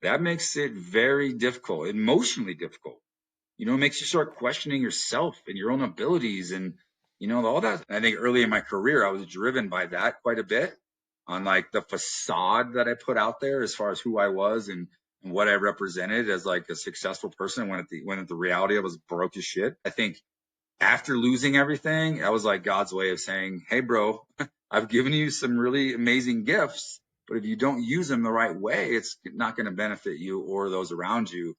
that makes it very difficult, emotionally difficult. It makes you start questioning yourself and your own abilities and, all that. I think early in my career, I was driven by that quite a bit on like the facade that I put out there as far as who I was and what I represented as like a successful person when at the reality I was broke as shit. I think after losing everything, that was like God's way of saying, hey, bro, I've given you some really amazing gifts, but if you don't use them the right way, it's not going to benefit you or those around you.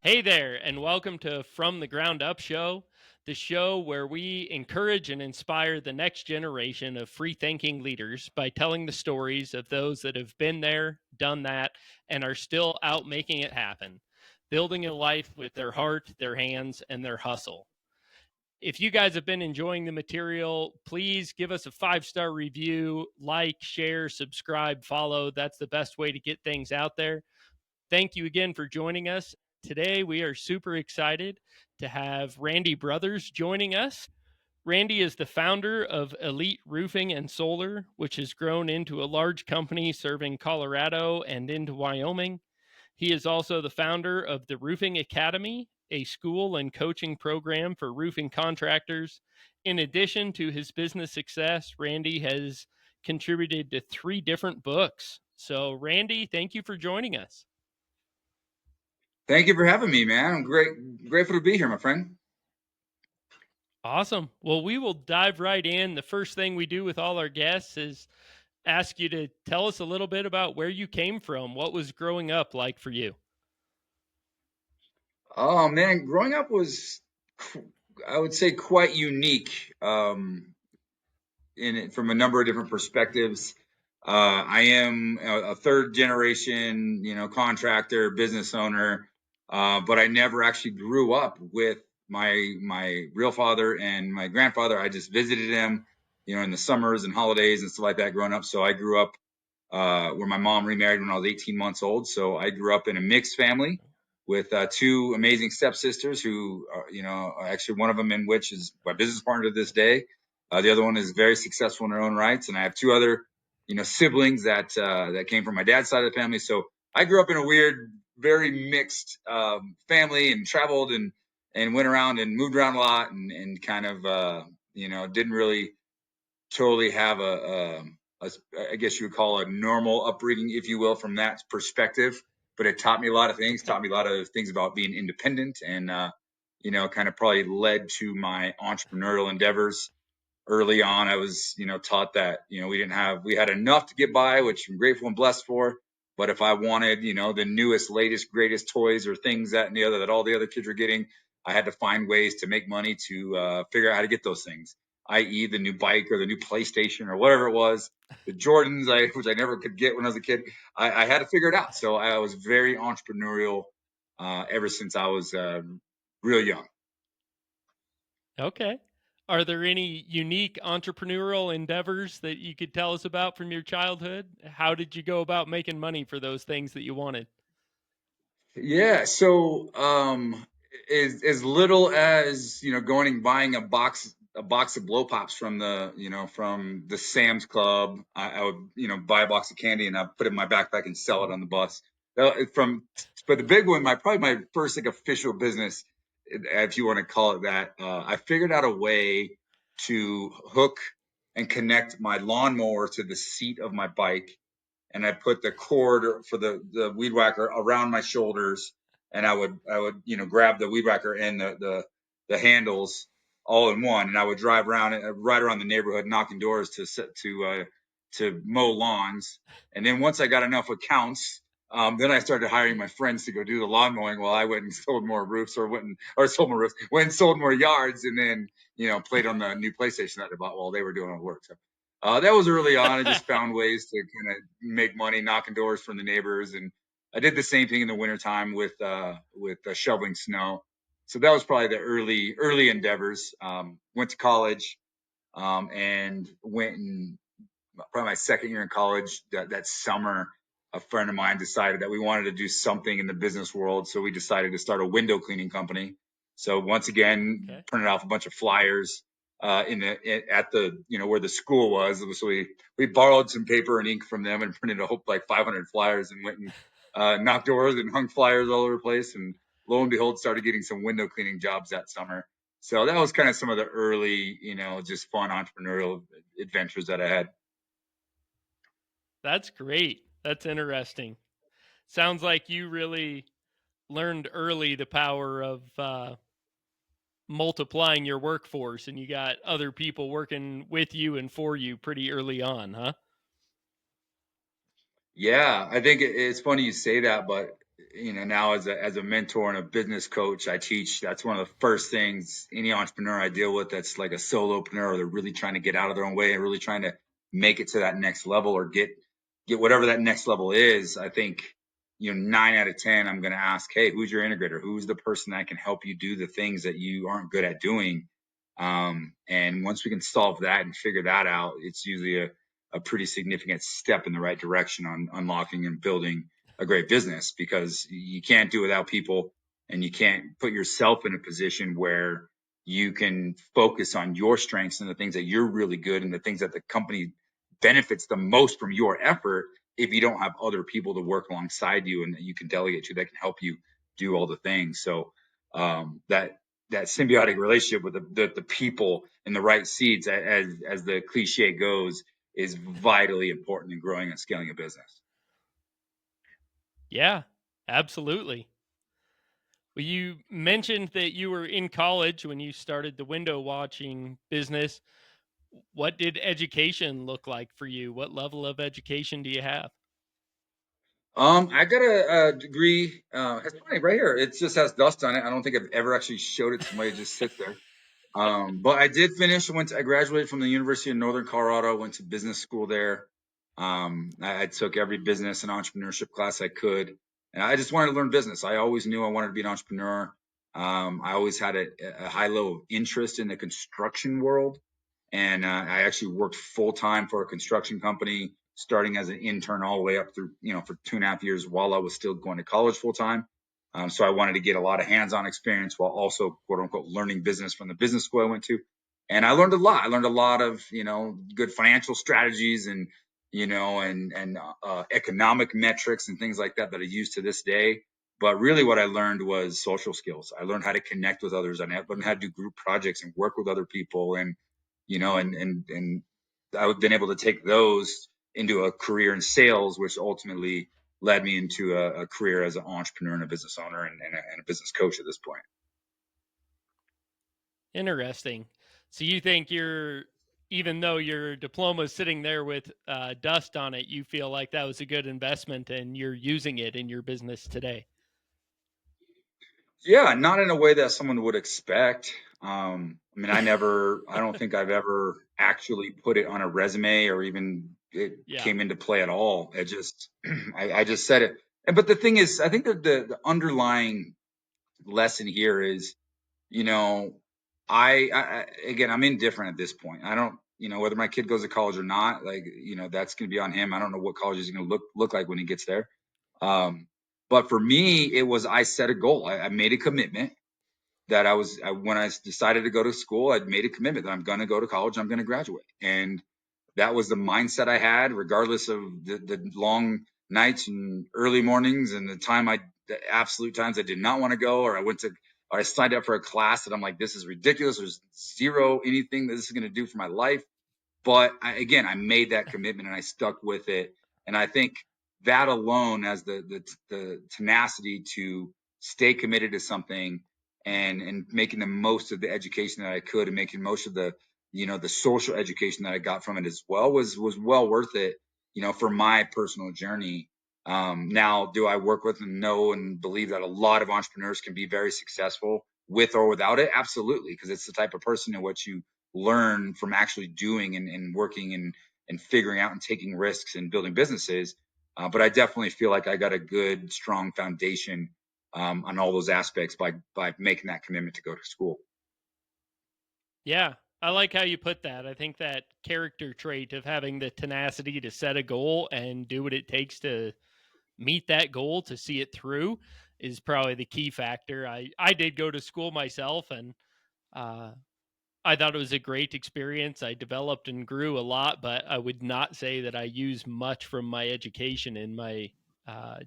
Hey there, and welcome to From the Ground Up Show, the show where we encourage and inspire the next generation of free-thinking leaders by telling the stories of those that have been there, done that, and are still out making it happen, building a life with their heart, their hands, and their hustle. If you guys have been enjoying the material, please give us a 5-star review, like, share, subscribe, follow. That's the best way to get things out there. Thank you again for joining us. Today, we are super excited to have Randy Brothers joining us. Randy is the founder of Elite Roofing and Solar, which has grown into a large company serving Colorado and into Wyoming. He is also the founder of the Roofing Academy, a school and coaching program for roofing contractors. In addition to his business success, Randy has contributed to 3 different books. So, Randy, thank you for joining us. Thank you for having me, man. I'm grateful to be here, my friend. Awesome. Well, we will dive right in. The first thing we do with all our guests is ask you to tell us a little bit about where you came from. What was growing up like for you? Oh man, growing up was, I would say, quite unique. In it from a number of different perspectives. I am a third generation, contractor, business owner, but I never actually grew up with my real father and my grandfather. I just visited him, in the summers and holidays and stuff like that growing up. So I grew up where my mom remarried when I was 18 months old. So I grew up in a mixed family with 2 amazing stepsisters who, actually one of them in which is my business partner to this day. The other one is very successful in her own rights. And I have 2 other, siblings that came from my dad's side of the family. So I grew up in a weird, very mixed family and traveled and went around and moved around a lot and kind of, didn't really totally have a, I guess you would call a normal upbringing, if you will, from that perspective. But it taught me a lot of things, taught me a lot of things about being independent and, kind of probably led to my entrepreneurial endeavors. Early on, I was, taught that, we had enough to get by, which I'm grateful and blessed for. But if I wanted, the newest, latest, greatest toys or things that and the other that all the other kids were getting, I had to find ways to make money to figure out how to get those things, i.e., the new bike or the new PlayStation or whatever it was, the Jordans, which I never could get when I was a kid. I had to figure it out. So I was very entrepreneurial ever since I was real young. Okay. Are there any unique entrepreneurial endeavors that you could tell us about from your childhood? How did you go about making money for those things that you wanted? Yeah, so as little as going and buying a box of blow pops from the Sam's Club, I would buy a box of candy and I put it in my backpack and sell it on the bus. But the big one, probably my first like official business, if you want to call it that, I figured out a way to hook and connect my lawnmower to the seat of my bike, and I put the cord for the weed whacker around my shoulders, and I would grab the weed whacker and the handles all in one, and I would drive around right around the neighborhood knocking doors to mow lawns. And then once I got enough accounts, then I started hiring my friends to go do the lawn mowing while I went and sold more roofs went and sold more yards, and then played on the new PlayStation that I bought while they were doing all the work. So that was early on. I just found ways to kind of make money, knocking doors from the neighbors, and I did the same thing in the wintertime with shoveling snow. So that was probably the early endeavors. Went to college, and went and probably my second year in college that summer. A friend of mine decided that we wanted to do something in the business world, so we decided to start a window cleaning company. So once again, Okay. printed off a bunch of flyers at the where the school was. So we borrowed some paper and ink from them and printed a whole like 500 flyers and went and knocked doors and hung flyers all over the place. And lo and behold, started getting some window cleaning jobs that summer. So that was kind of some of the early, just fun entrepreneurial adventures that I had. That's great. That's interesting. Sounds like you really learned early the power of multiplying your workforce, and you got other people working with you and for you pretty early on, huh? Yeah, I think it's funny you say that, but now as a mentor and a business coach, I teach. That's one of the first things any entrepreneur I deal with that's like a solopreneur, or they're really trying to get out of their own way and really trying to make it to that next level or get whatever that next level is. I think 9 out of 10, I'm going to ask, hey, who's your integrator? Who's the person that can help you do the things that you aren't good at doing? And once we can solve that and figure that out, it's usually a pretty significant step in the right direction on unlocking and building a great business, because you can't do it without people, and you can't put yourself in a position where you can focus on your strengths and the things that you're really good and the things that the company benefits the most from your effort if you don't have other people to work alongside you and that you can delegate to that can help you do all the things. So that symbiotic relationship with the people in the right seats, as the cliche goes, is vitally important in growing and scaling a business. Yeah, absolutely. Well, you mentioned that you were in college when you started the window watching business. What did education look like for you? What level of education do you have? I got a degree. It's funny right here. It just has dust on it. I don't think I've ever actually showed it to somebody. It just sits there. But I did finish. I graduated from the University of Northern Colorado. Went to business school there. I took every business and entrepreneurship class I could, and I just wanted to learn business. I always knew I wanted to be an entrepreneur. I always had a high level of interest in the construction world. And I actually worked full time for a construction company, starting as an intern all the way up through, for 2.5 years while I was still going to college full time. So I wanted to get a lot of hands-on experience while also, quote unquote, learning business from the business school I went to. And I learned a lot. I learned a lot of, good financial strategies and, economic metrics and things like that that I use to this day. But really what I learned was social skills. I learned how to connect with others. I learned how to do group projects and work with other people. And and I've been able to take those into a career in sales, which ultimately led me into a career as an entrepreneur and a business owner and a business coach at this point. Interesting. So you think even though your diploma is sitting there with dust on it, you feel like that was a good investment and you're using it in your business today? Yeah, not in a way that someone would expect. I mean, I don't think I've ever actually put it on a resume or even it Yeah. came into play at all. It just, I just said it. But the thing is, I think that the underlying lesson here is, you know, again, I'm indifferent at this point. I don't, whether my kid goes to college or not, like, that's going to be on him. I don't know what college is going to look like when he gets there. Um, but for me, it was, I set a goal. I made a commitment that when I decided to go to school, I'd made a commitment that I'm going to go to college. I'm going to graduate. And that was the mindset I had, regardless of the long nights and early mornings and the absolute times I did not want to go, or I signed up for a class that I'm like, this is ridiculous. There's zero anything that this is going to do for my life. But again, I made that commitment and I stuck with it. And I think that alone, as the tenacity to stay committed to something and making the most of the education that I could and making most of the social education that I got from it as well was well worth it, for my personal journey. Now, do I work with and know and believe that a lot of entrepreneurs can be very successful with or without it? Absolutely, because it's the type of person in what you learn from actually doing and working and figuring out and taking risks and building businesses. But I definitely feel like I got a good, strong foundation on all those aspects by making that commitment to go to school. Yeah. I like how you put that. I think that character trait of having the tenacity to set a goal and do what it takes to meet that goal, to see it through, is probably the key factor. I did go to school myself, and uh, I thought it was a great experience. I developed and grew a lot, but I would not say that I use much from my education in my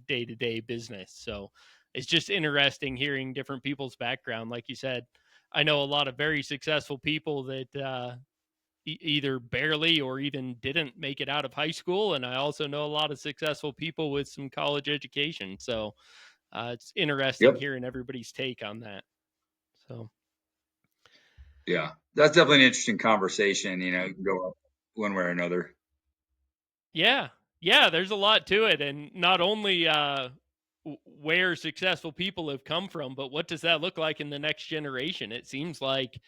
day to day business. So it's just interesting hearing different people's background. Like you said, I know a lot of very successful people that either barely or even didn't make it out of high school. And I also know a lot of successful people with some college education. So it's interesting Yep. hearing everybody's take on that. So. Yeah. That's definitely an interesting conversation. You can go up one way or another. Yeah. Yeah, there's a lot to it, and not only where successful people have come from, but what does that look like in the next generation? It seems like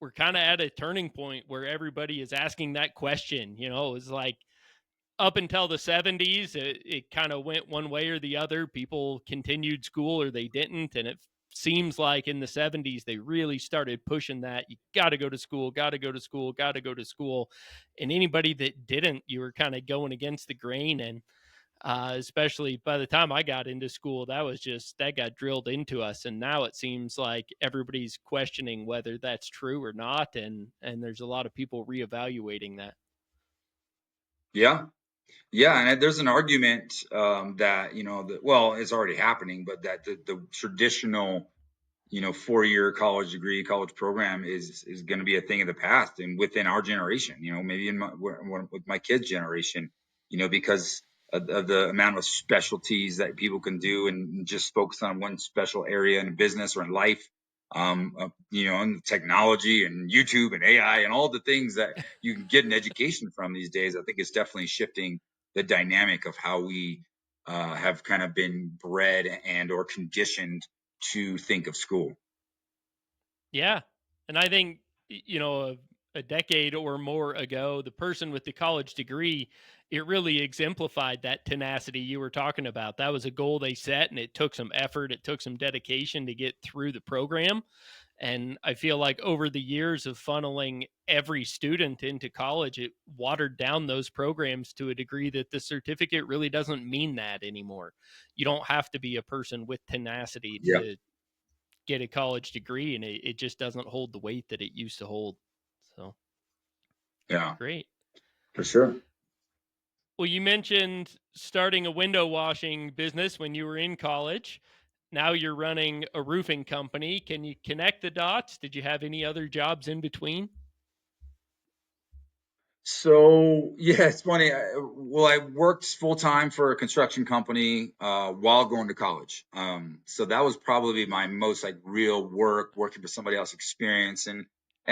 we're kind of at a turning point where everybody is asking that question. It's like up until the 70s, it kind of went one way or the other. People continued school or they didn't, and it seems like in the 70s they really started pushing that you got to go to school, got to go to school, got to go to school. And anybody that didn't, you were kind of going against the grain. And especially by the time I got into school, that got drilled into us. And now it seems like everybody's questioning whether that's true or not. And there's a lot of people reevaluating that. Yeah. Yeah. And there's an argument that, well, it's already happening, but that the traditional 4-year college degree, college program is going to be a thing of the past, and within our generation, maybe with my kids' generation, because of the amount of specialties that people can do and just focus on one special area in business or in life, and technology and YouTube and AI and all the things that you can get an education from these days. I think it's definitely shifting the dynamic of how we have kind of been bred and or conditioned to think of school. Yeah. And I think, a decade or more ago, the person with the college degree, it really exemplified that tenacity you were talking about. That was a goal they set, and it took some effort, it took some dedication to get through the program. And I feel like over the years of funneling every student into college, it watered down those programs to a degree that the certificate really doesn't mean that anymore. You don't have to be a person with tenacity Yeah. to get a college degree, and it just doesn't hold the weight that it used to hold. So Yeah, great. for sure. Well, you mentioned starting a window washing business when you were in college. Now you're running a roofing company. Can you connect the dots? Did you have any other jobs in between? So yeah, it's funny. I worked full time for a construction company while going to college. So that was probably my most like real work, working for somebody else experience, and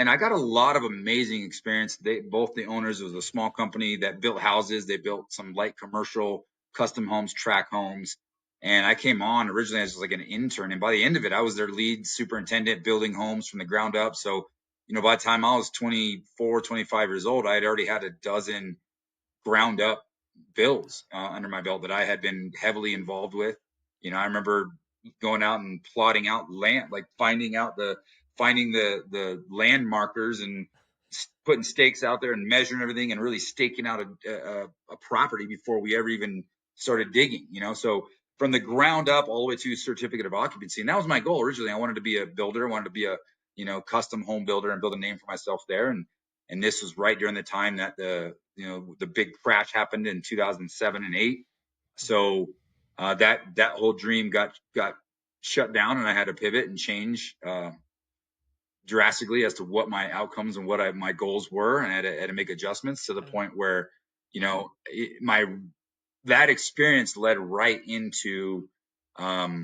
I got a lot of amazing experience. Both the owners, it was a small company that built houses. They built some light commercial custom homes, track homes, and I came on originally as like an intern, and by the end of it, I was their lead superintendent, building homes from the ground up. So by the time I was 24, 25 years old, I had already had a dozen ground up bills under my belt that I had been heavily involved with. I remember going out and plotting out land, like finding the land markers and putting stakes out there and measuring everything and really staking out a property before we ever even started digging. So from the ground up all the way to certificate of occupancy, and that was my goal originally. I wanted to be a builder, I wanted to be a custom home builder and build a name for myself there. And this was right during the time that the big crash happened in 2007 and 8. So that whole dream got shut down, and I had to pivot and change drastically as to what my outcomes and what my goals were, and I had to make adjustments to the point where my that experience led right into I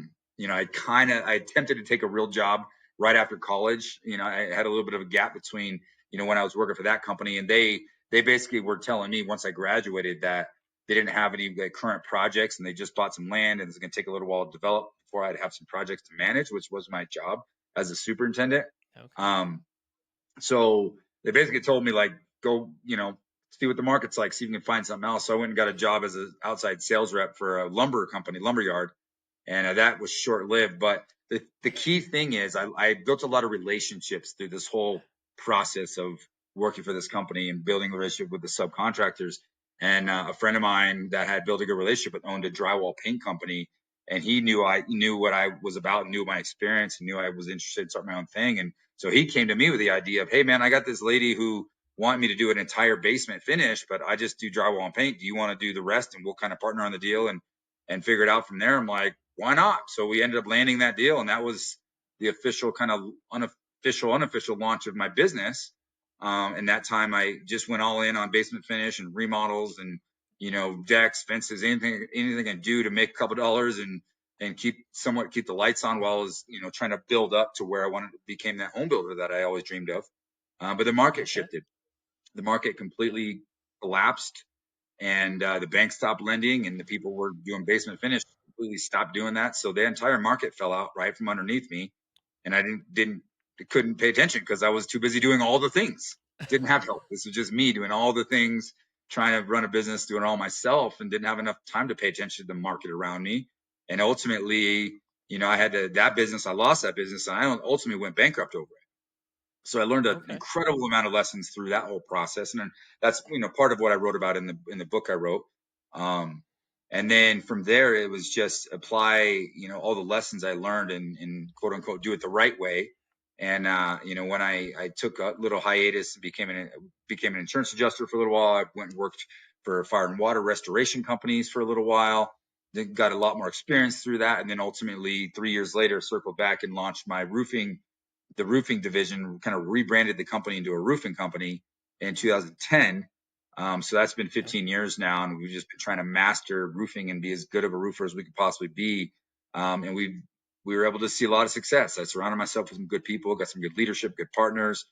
attempted to take a real job right after college. I had a little bit of a gap between when I was working for that company, and they basically were telling me once I graduated that they didn't have any like current projects, and they just bought some land and it's going to take a little while to develop before I'd have some projects to manage, which was my job as a superintendent. Okay. um so they basically told me like, go, see what the market's like, see if you can find something else. So I went and got a job as an outside sales rep for a lumber company, lumber yard, and that was short lived. But the key thing is I built a lot of relationships through this whole process of working for this company and building a relationship with the subcontractors. And a friend of mine that had built a good relationship with owned a drywall paint company, and he knew what I was about, knew my experience, and knew I was interested in starting my own thing. And so he came to me with the idea of, hey man, I got this lady who wanted me to do an entire basement finish, but I just do drywall and paint. Do you want to do the rest? And we'll kind of partner on the deal and figure it out from there. I'm like, why not? So we ended up landing that deal, and that was the official kind of unofficial launch of my business. And that time I just went all in on basement finish and remodels and, decks, fences, anything I can do to make a couple dollars and keep the lights on while I was, trying to build up to where I wanted to became that home builder that I always dreamed of. But the market Okay. shifted. The market completely collapsed, and the bank stopped lending, and the people were doing basement finish completely stopped doing that. So the entire market fell out right from underneath me, and I couldn't pay attention because I was too busy doing all the things. Didn't have help. This was just me doing all the things, trying to run a business, doing it all myself, and didn't have enough time to pay attention to the market around me. And ultimately, I had that business. I lost that business, and I ultimately went bankrupt over it. So I learned an Okay. incredible amount of lessons through that whole process, and that's part of what I wrote about in the book I wrote. Um, and then from there, it was just apply all the lessons I learned and quote unquote do it the right way. And when I took a little hiatus and became an insurance adjuster for a little while, I went and worked for fire and water restoration companies for a little while. Then got a lot more experience through that, and then ultimately 3 years later, circled back and launched the roofing division, kind of rebranded the company into a roofing company in 2010. So that's been Okay. 15 years now, and we've just been trying to master roofing and be as good of a roofer as we could possibly be. And we were able to see a lot of success. I surrounded myself with some good people, got some good leadership, good partners.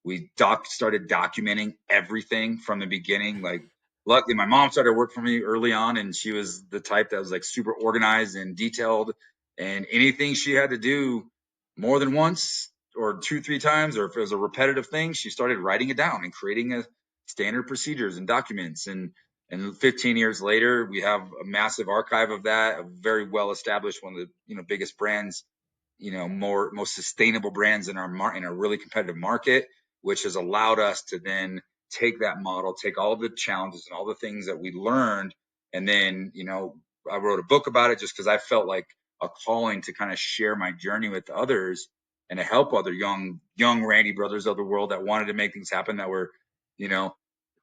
We started documenting everything from the beginning. Like, luckily, my mom started work for me early on, and she was the type that was like super organized and detailed. And anything she had to do more than once, or two, three times, or if it was a repetitive thing, she started writing it down and creating a standard procedures and documents. And 15 years later, we have a massive archive of that, a very well established, one of the biggest brands, most sustainable brands in in a really competitive market, which has allowed us to then take that model, take all the challenges and all the things that we learned, and then I wrote a book about it just because I felt like a calling to kind of share my journey with others and to help other young Randy brothers of the world that wanted to make things happen, that were, you know,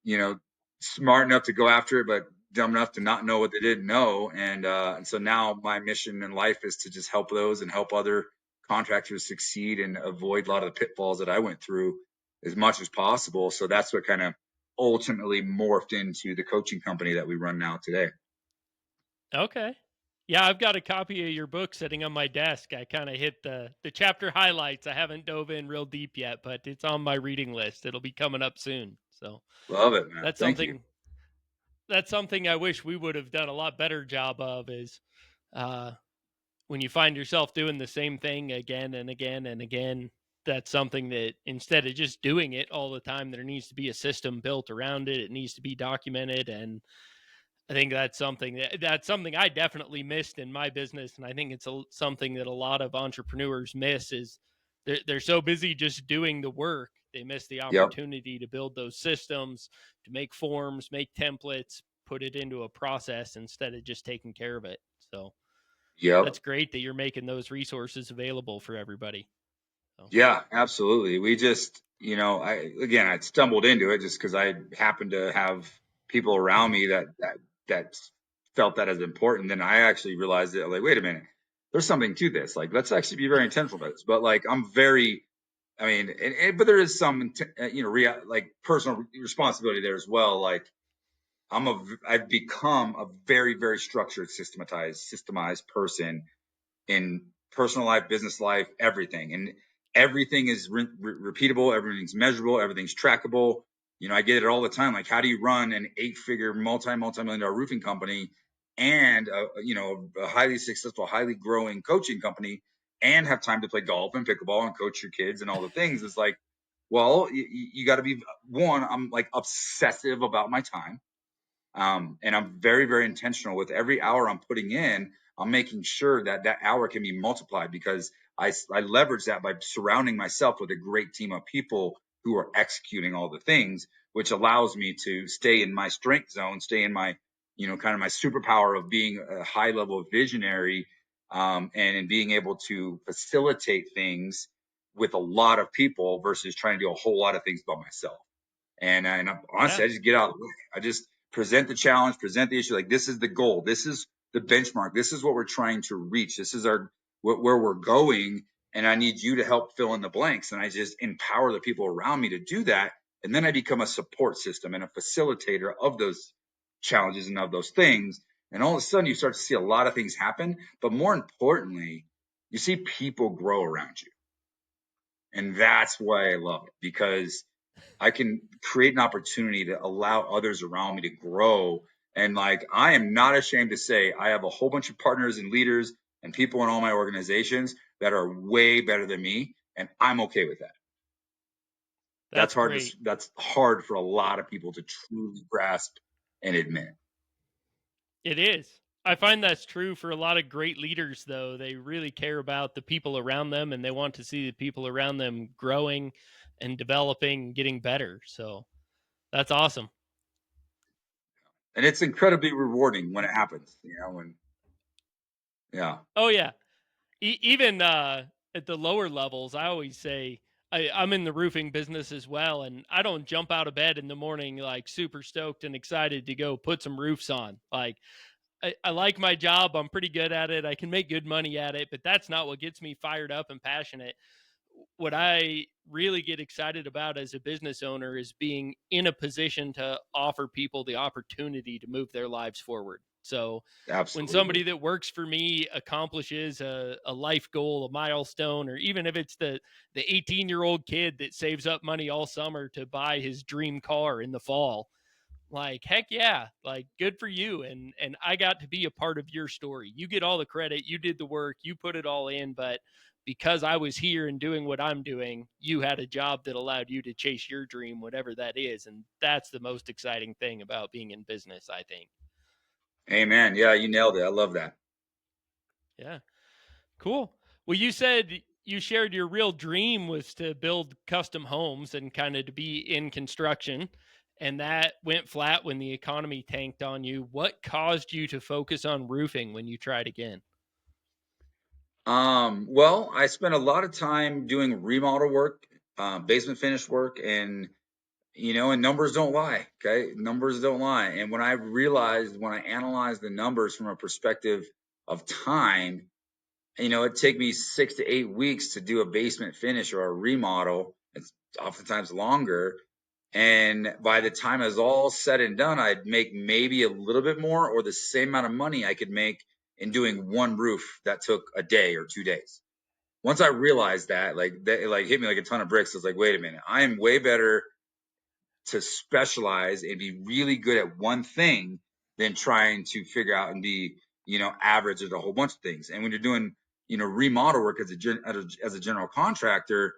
you know, smart enough to go after it, but dumb enough to not know what they didn't know. And so now my mission in life is to just help those and help other contractors succeed and avoid a lot of the pitfalls that I went through as much as possible. So that's what kind of ultimately morphed into the coaching company that we run now today. Okay. Yeah, I've got a copy of your book sitting on my desk. I kind of hit the chapter highlights. I haven't dove in real deep yet, but it's on my reading list. It'll be coming up soon. So Love it, man. that's Thank you. something that's something I wish we would have done a lot better job of, is uh when you find yourself doing the same thing again and again and again. That's something that, instead of just doing it all the time, there needs to be a system built around it. It needs to be documented. And I think that's something I definitely missed in my business, and I think it's something that a lot of entrepreneurs miss. Is they're so busy just doing the work, they miss the Yep. opportunity to build those systems, to make forms, make templates, put it into a process instead of just taking care of it. So Yep. that's great that you're making those resources available for everybody. So. Yeah, absolutely. We just, I stumbled into it just because I happened to have people around me that felt that as important. Then I actually realized that, like, wait a minute, there's something to this. Like, let's actually be very intentional about this. But like, but there is some, like personal responsibility there as well. Like, I've become a very, very structured, systemized person in personal life, business life, everything. And everything is repeatable, everything's measurable, everything's trackable. I get it all the time. Like, how do you run an 8-figure, multi-million dollar roofing company and a highly successful, highly growing coaching company, and have time to play golf and pickleball and coach your kids and all the things? It's like, well, you got to be one. I'm like obsessive about my time. And I'm very, very intentional with every hour I'm putting in. I'm making sure that that hour can be multiplied, because I leverage that by surrounding myself with a great team of people who are executing all the things, which allows me to stay in my strength zone, stay in my, kind of my superpower of being a high level visionary, and in being able to facilitate things with a lot of people versus trying to do a whole lot of things by myself. And Yeah, honestly, I just get out of the way. I just present the challenge, present the issue. Like, this is the goal. This is the benchmark. This is what we're trying to reach. This is where we're going. And I need you to help fill in the blanks. And I just empower the people around me to do that. And then I become a support system and a facilitator of those challenges and of those things. And all of a sudden you start to see a lot of things happen. But more importantly, you see people grow around you. And that's why I love it, because I can create an opportunity to allow others around me to grow. And like, I am not ashamed to say I have a whole bunch of partners and leaders and people in all my organizations that are way better than me. And I'm okay with that. that's great. That's hard for a lot of people to truly grasp and admit. It is. I find that's true for a lot of great leaders, though. They really care about the people around them and they want to see the people around them growing and developing, getting better. So that's awesome. And it's incredibly rewarding when it happens, yeah. Oh, yeah. Even at the lower levels, I always say I'm in the roofing business as well, and I don't jump out of bed in the morning like super stoked and excited to go put some roofs on. Like I like my job, I'm pretty good at it, I can make good money at it, but that's not what gets me fired up and passionate. What I really get excited about as a business owner is being in a position to offer people the opportunity to move their lives forward. So when Absolutely. somebody that works for me accomplishes a life goal, a milestone, or even if it's the 18-year-old kid that saves up money all summer to buy his dream car in the fall, like heck yeah, like good for you. And I got to be a part of your story. You get all the credit, you did the work, you put it all in, but because I was here and doing what I'm doing, you had a job that allowed you to chase your dream, whatever that is. And that's the most exciting thing about being in business, I think. Amen. Yeah, you nailed it. I love that. Yeah, cool. Well, you said you shared your real dream was to build custom homes and kind of to be in construction, and that went flat when the economy tanked on you. What caused you to focus on roofing when you tried again? Well, I spent a lot of time doing remodel work, basement finish work, and numbers don't lie. Okay. Numbers don't lie. And when I analyzed the numbers from a perspective of time, it'd take me 6 to 8 weeks to do a basement finish or a remodel. It's oftentimes longer. And by the time it was all said and done, I'd make maybe a little bit more or the same amount of money I could make in doing one roof that took a day or 2 days. Once I realized that, like, that, it like hit me like a ton of bricks. I was like, wait a minute, I am way better to specialize and be really good at one thing than trying to figure out and be, average at a whole bunch of things. And when you're doing, remodel work as a general contractor,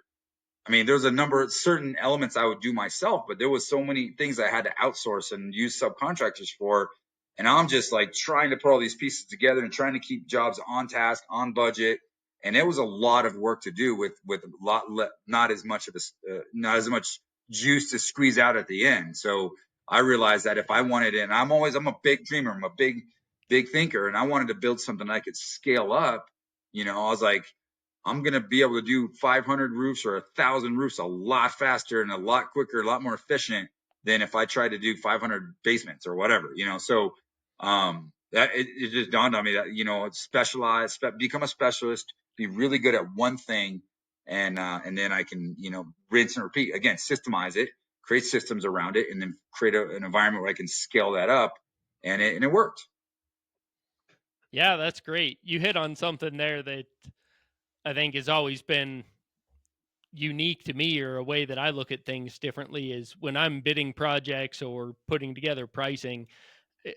I mean, there's a number of certain elements I would do myself, but there was so many things I had to outsource and use subcontractors for. And I'm just like trying to put all these pieces together and trying to keep jobs on task, on budget. And it was a lot of work to do with a lot, not as much of not as much juice to squeeze out at the end. So I realized that if I wanted it, and I'm a big dreamer, I'm a big thinker, and I wanted to build something I could scale up. I was like, I'm going to be able to do 500 roofs or 1,000 roofs a lot faster and a lot quicker, a lot more efficient than if I tried to do 500 basements or whatever. So, that it just dawned on me that, specialize, become a specialist, be really good at one thing. And then I can, rinse and repeat again, systemize it, create systems around it, and then create an environment where I can scale that up. And it worked. Yeah, that's great. You hit on something there that I think has always been unique to me, or a way that I look at things differently is when I'm bidding projects or putting together pricing,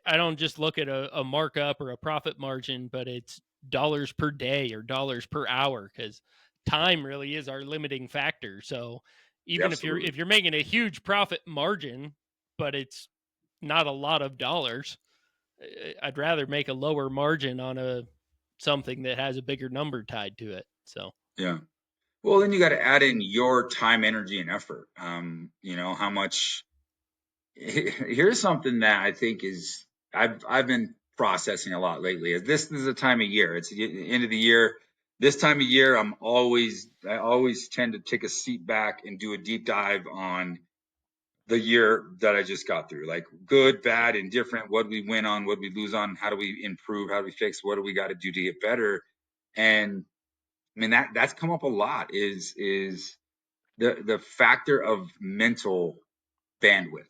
I don't just look at a markup or a profit margin, but it's dollars per day or dollars per hour, because time really is our limiting factor. So even if Absolutely. you're making a huge profit margin, but it's not a lot of dollars, I'd rather make a lower margin on a something that has a bigger number tied to it. So Yeah. Well, then you got to add in your time, energy, and effort. How much. Here's something that I think is I've been processing a lot lately. This is the time of year. It's the end of the year. This time of year, I always tend to take a seat back and do a deep dive on the year that I just got through, like good, bad, indifferent. What we win on, what we lose on, how do we improve, how do we fix, what do we got to do to get better? And I mean that's come up a lot. Is the factor of mental bandwidth.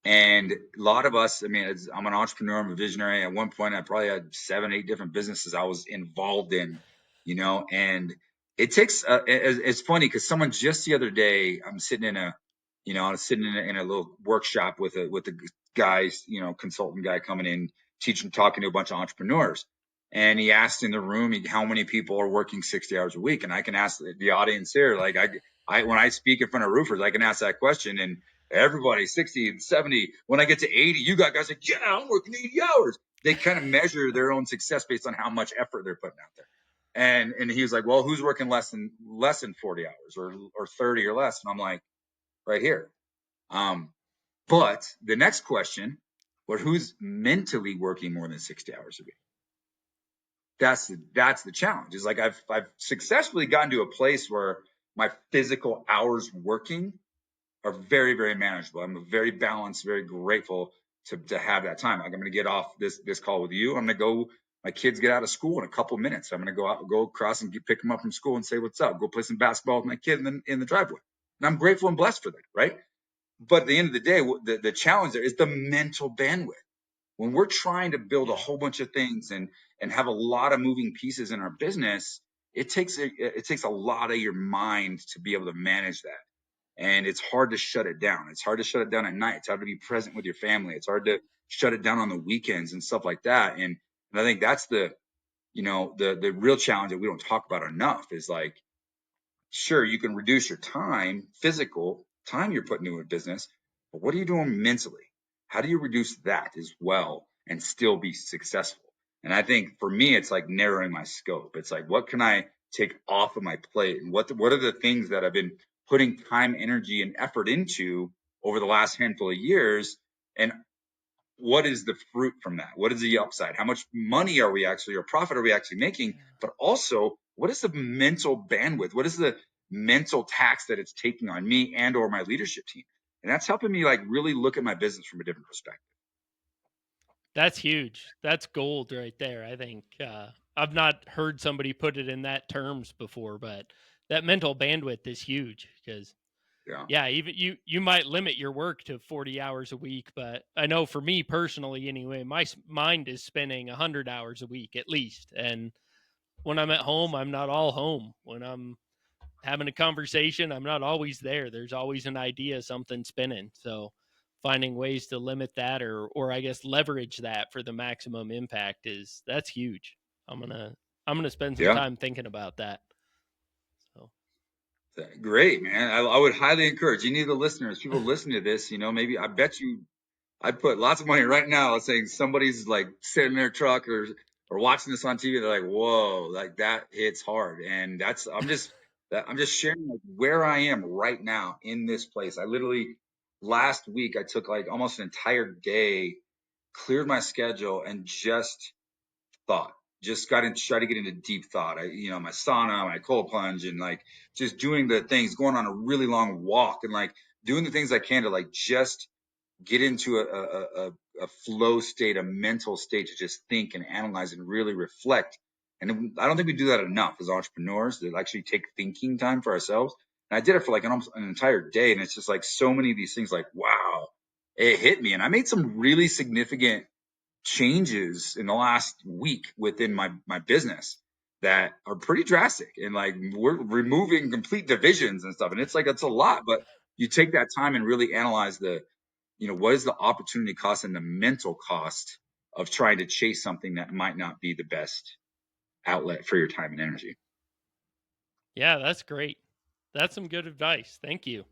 And a lot of us, I mean, I'm an entrepreneur, I'm a visionary. At one point, I probably had 7, 8 different businesses I was involved in, and it takes, it's funny because someone just the other day, I was sitting in a little workshop with a guys, consultant guy coming in, teaching, talking to a bunch of entrepreneurs. And he asked in the room, how many people are working 60 hours a week? And I can ask the audience here, like when I speak in front of roofers, I can ask that question, and everybody 60 and 70. When I get to 80, you got guys like, yeah, I'm working 80 hours. They kind of measure their own success based on how much effort they're putting out there. And he was like, well, who's working less than 40 hours or 30 or less? And I'm like, right here. But the next question, well, who's mentally working more than 60 hours a week? That's the challenge. Is like I've successfully gotten to a place where my physical hours working are very, very manageable. I'm very balanced, very grateful to have that time. Like I'm going to get off this call with you. I'm going to go. My kids get out of school in a couple minutes. I'm going to go across and pick them up from school and say what's up. Go play some basketball with my kid in the driveway. And I'm grateful and blessed for that, right? But at the end of the day, the challenge there is the mental bandwidth. When we're trying to build a whole bunch of things and have a lot of moving pieces in our business, it takes a lot of your mind to be able to manage that. And it's hard to shut it down. It's hard to shut it down at night. It's hard to be present with your family. It's hard to shut it down on the weekends and stuff like that. And I think that's the real challenge that we don't talk about enough is like, sure, you can reduce your time, physical time you're putting into a business, but what are you doing mentally? How do you reduce that as well and still be successful? And I think for me, it's like narrowing my scope. It's like, what can I take off of my plate? And what are the things that I've been putting time, energy, and effort into over the last handful of years? And what is the fruit from that? What is the upside? How much money are we actually, or profit are we actually making? But also, what is the mental bandwidth? What is the mental tax that it's taking on me and or my leadership team? And that's helping me like really look at my business from a different perspective. That's huge. That's gold right there. I think I've not heard somebody put it in that terms before, but that mental bandwidth is huge because yeah, even you might limit your work to 40 hours a week, but I know for me personally anyway, my mind is spinning 100 hours a week at least. And when I'm at home, I'm not all home. When I'm having a conversation, I'm not always there. There's always an idea, something spinning. So finding ways to limit that or I guess leverage that for the maximum impact that's huge. I'm gonna spend some Yeah. time thinking about that. So Great, man. I would highly encourage any of the listeners, people listening to this, maybe I bet you I'd put lots of money right now saying somebody's like sitting in their truck or watching this on TV. They're like, whoa, like that hits hard. And I'm just sharing like where I am right now in this place. I literally last week I took like almost an entire day, cleared my schedule and just thought. Just tried to get into deep thought. My sauna, my cold plunge, and like just doing the things, going on a really long walk, and like doing the things I can to like just get into a flow state, a mental state to just think and analyze and really reflect. And I don't think we do that enough as entrepreneurs to actually take thinking time for ourselves. And I did it for like almost an entire day. And it's just like so many of these things like, wow, it hit me. And I made some really significant changes in the last week within my business that are pretty drastic. And like we're removing complete divisions and stuff. And it's like, it's a lot, but you take that time and really analyze what is the opportunity cost and the mental cost of trying to chase something that might not be the best outlet for your time and energy. yeah, that's great. That's some good advice. Thank you.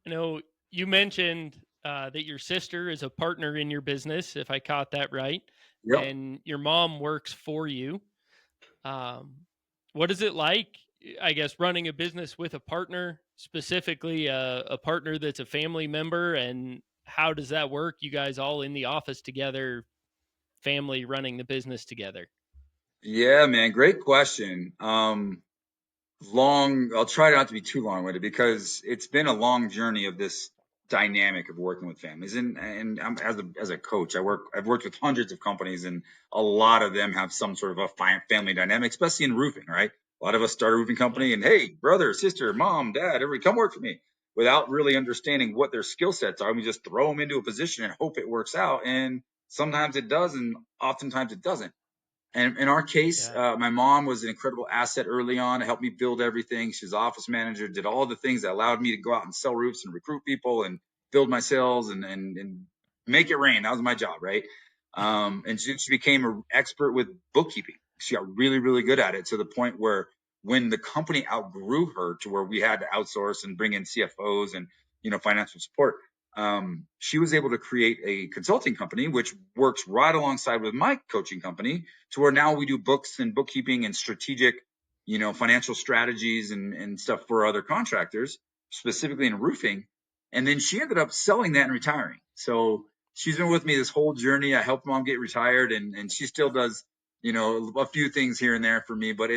You know, you mentioned that your sister is a partner in your business, if I caught that right, Yep. and your mom works for you. Um, what is it like, I guess, running a business with a partner, specifically a partner that's a family member? And how does that work? You guys all in the office together, family running the business together? Yeah, man, great question. I'll try not to be too long-winded because it's been a long journey of this dynamic of working with families. And I'm, as a coach, I've worked with hundreds of companies, and a lot of them have some sort of a family dynamic, especially in roofing, right? A lot of us start a roofing Yeah. company and, hey, brother, sister, mom, dad, everybody come work for me, without really understanding what their skill sets are. We just throw them into a position and hope it works out. And sometimes it does, and oftentimes it doesn't. And in our case, Yeah. my mom was an incredible asset early on to help me build everything. She was office manager, did all the things that allowed me to go out and sell roofs and recruit people and build my sales and make it rain. That was my job, right? And she became an expert with bookkeeping. She got really, really good at it, to the point where when the company outgrew her to where we had to outsource and bring in CFOs and, financial support, she was able to create a consulting company, which works right alongside with my coaching company, to where now we do books and bookkeeping and strategic, financial strategies and stuff for other contractors, specifically in roofing. And then she ended up selling that and retiring. So she's been with me this whole journey. I helped mom get retired, and she still does, a few things here and there for me, but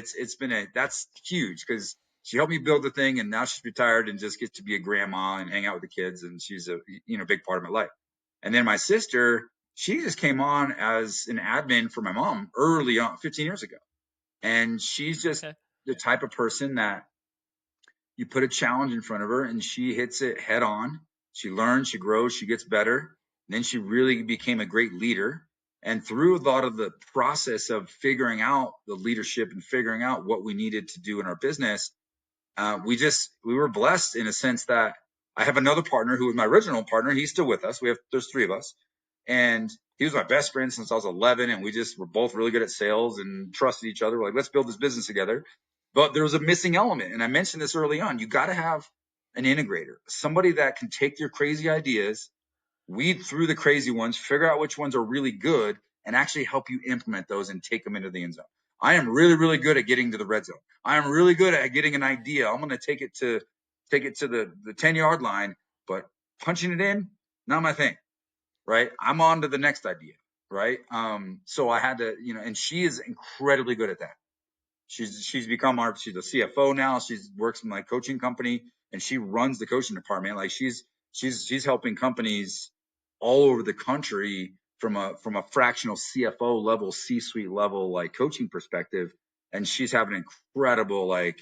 that's huge because she helped me build the thing, and now she's retired and just gets to be a grandma and hang out with the kids, and she's a, big part of my life. And then my sister, she just came on as an admin for my mom early on, 15 years ago. And she's just Okay. the type of person that you put a challenge in front of her and she hits it head on. She learns, she grows, she gets better. And then she really became a great leader. And through a lot of the process of figuring out the leadership and figuring out what we needed to do in our business, we were blessed in a sense that I have another partner who was my original partner. He's still with us. There's three of us, and he was my best friend since I was 11. And we just were both really good at sales and trusted each other. We're like, let's build this business together. But there was a missing element. And I mentioned this early on. You got to have an integrator, somebody that can take your crazy ideas, weed through the crazy ones, figure out which ones are really good, and actually help you implement those and take them into the end zone. I am really, really good at getting to the red zone. I am really good at getting an idea. I'm going to take it to the 10-yard line, but punching it in, not my thing, right? I'm on to the next idea, right? So I had to, and she is incredibly good at that. She's she's a CFO now. She works in my coaching company, and she runs the coaching department. Like she's helping companies all over the country from a fractional CFO level, C-suite level, like coaching perspective. And she's having an incredible, like,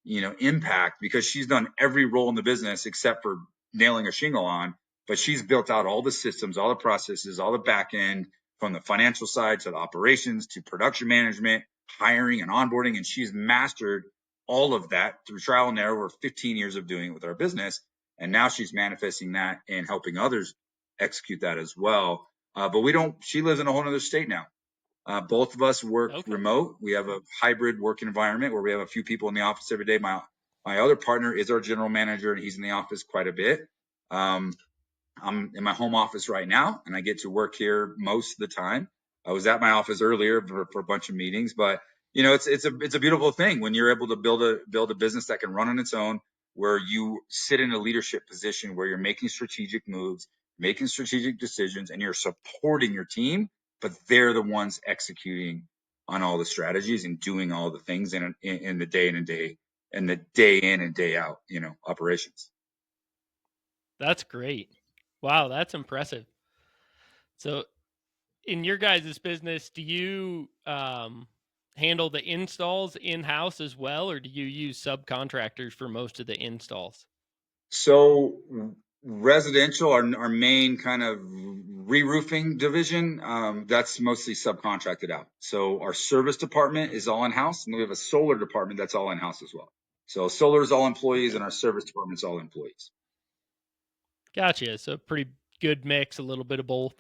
impact because she's done every role in the business except for nailing a shingle on. But she's built out all the systems, all the processes, all the back end, from the financial side to the operations to production management, hiring and onboarding. And she's mastered all of that through trial and error over 15 years of doing it with our business. And now she's manifesting that and helping others execute that as well. But she lives in a whole other state now. Both of us work Okay. remote. We have a hybrid working environment where we have a few people in the office every day. My other partner is our general manager, and he's in the office quite a bit. Um, I'm in my home office right now, and I get to work here most of the time. I was at my office earlier for a bunch of meetings, but it's a beautiful thing when you're able to build a business that can run on its own, where you sit in a leadership position where you're making strategic moves, making strategic decisions, and you're supporting your team, but they're the ones executing on all the strategies and doing all the things in the day in and day in and day out, operations. That's great. Wow, that's impressive. So, in your guys' business, do you handle the installs in house as well, or do you use subcontractors for most of the installs? So residential, our main kind of re-roofing division, that's mostly subcontracted out. So our service department is all in house, and we have a solar department that's all in house as well. So solar is all employees, Okay. and our service department's all employees. Gotcha. So, pretty good mix, a little bit of both.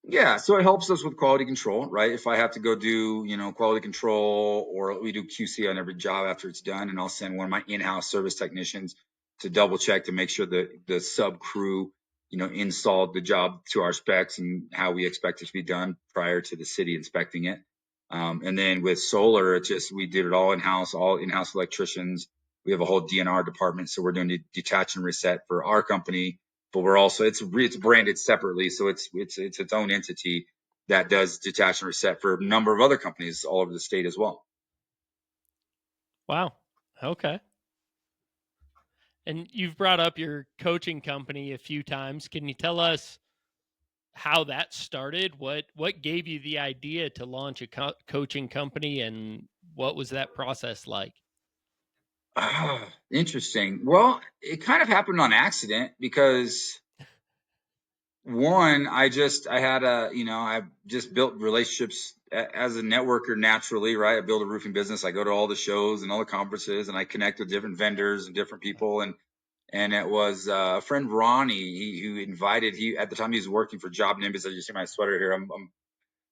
Yeah, so it helps us with quality control, right? If I have to go do, quality control, or we do QC on every job after it's done, and I'll send one of my in-house service technicians to double check to make sure that the sub crew, installed the job to our specs and how we expect it to be done prior to the city inspecting it. And then with solar, we did it all in-house electricians. We have a whole DNR department, so we're doing the detach and reset for our company but we're also it's branded separately, so it's its own entity that does detach and reset for a number of other companies all over the state as well. Wow. Okay. And you've brought up your coaching company a few times. Can you tell us how that started? What gave you the idea to launch a coaching company, and what was that process like? Interesting. Well, it kind of happened on accident because one, I had I just built relationships as a networker naturally, right? I built a roofing business. I go to all the shows and all the conferences, and I connect with different vendors and different people. And it was a friend Ronnie who invited. He at the time he was working for Job Nimbus. As you see my sweater here,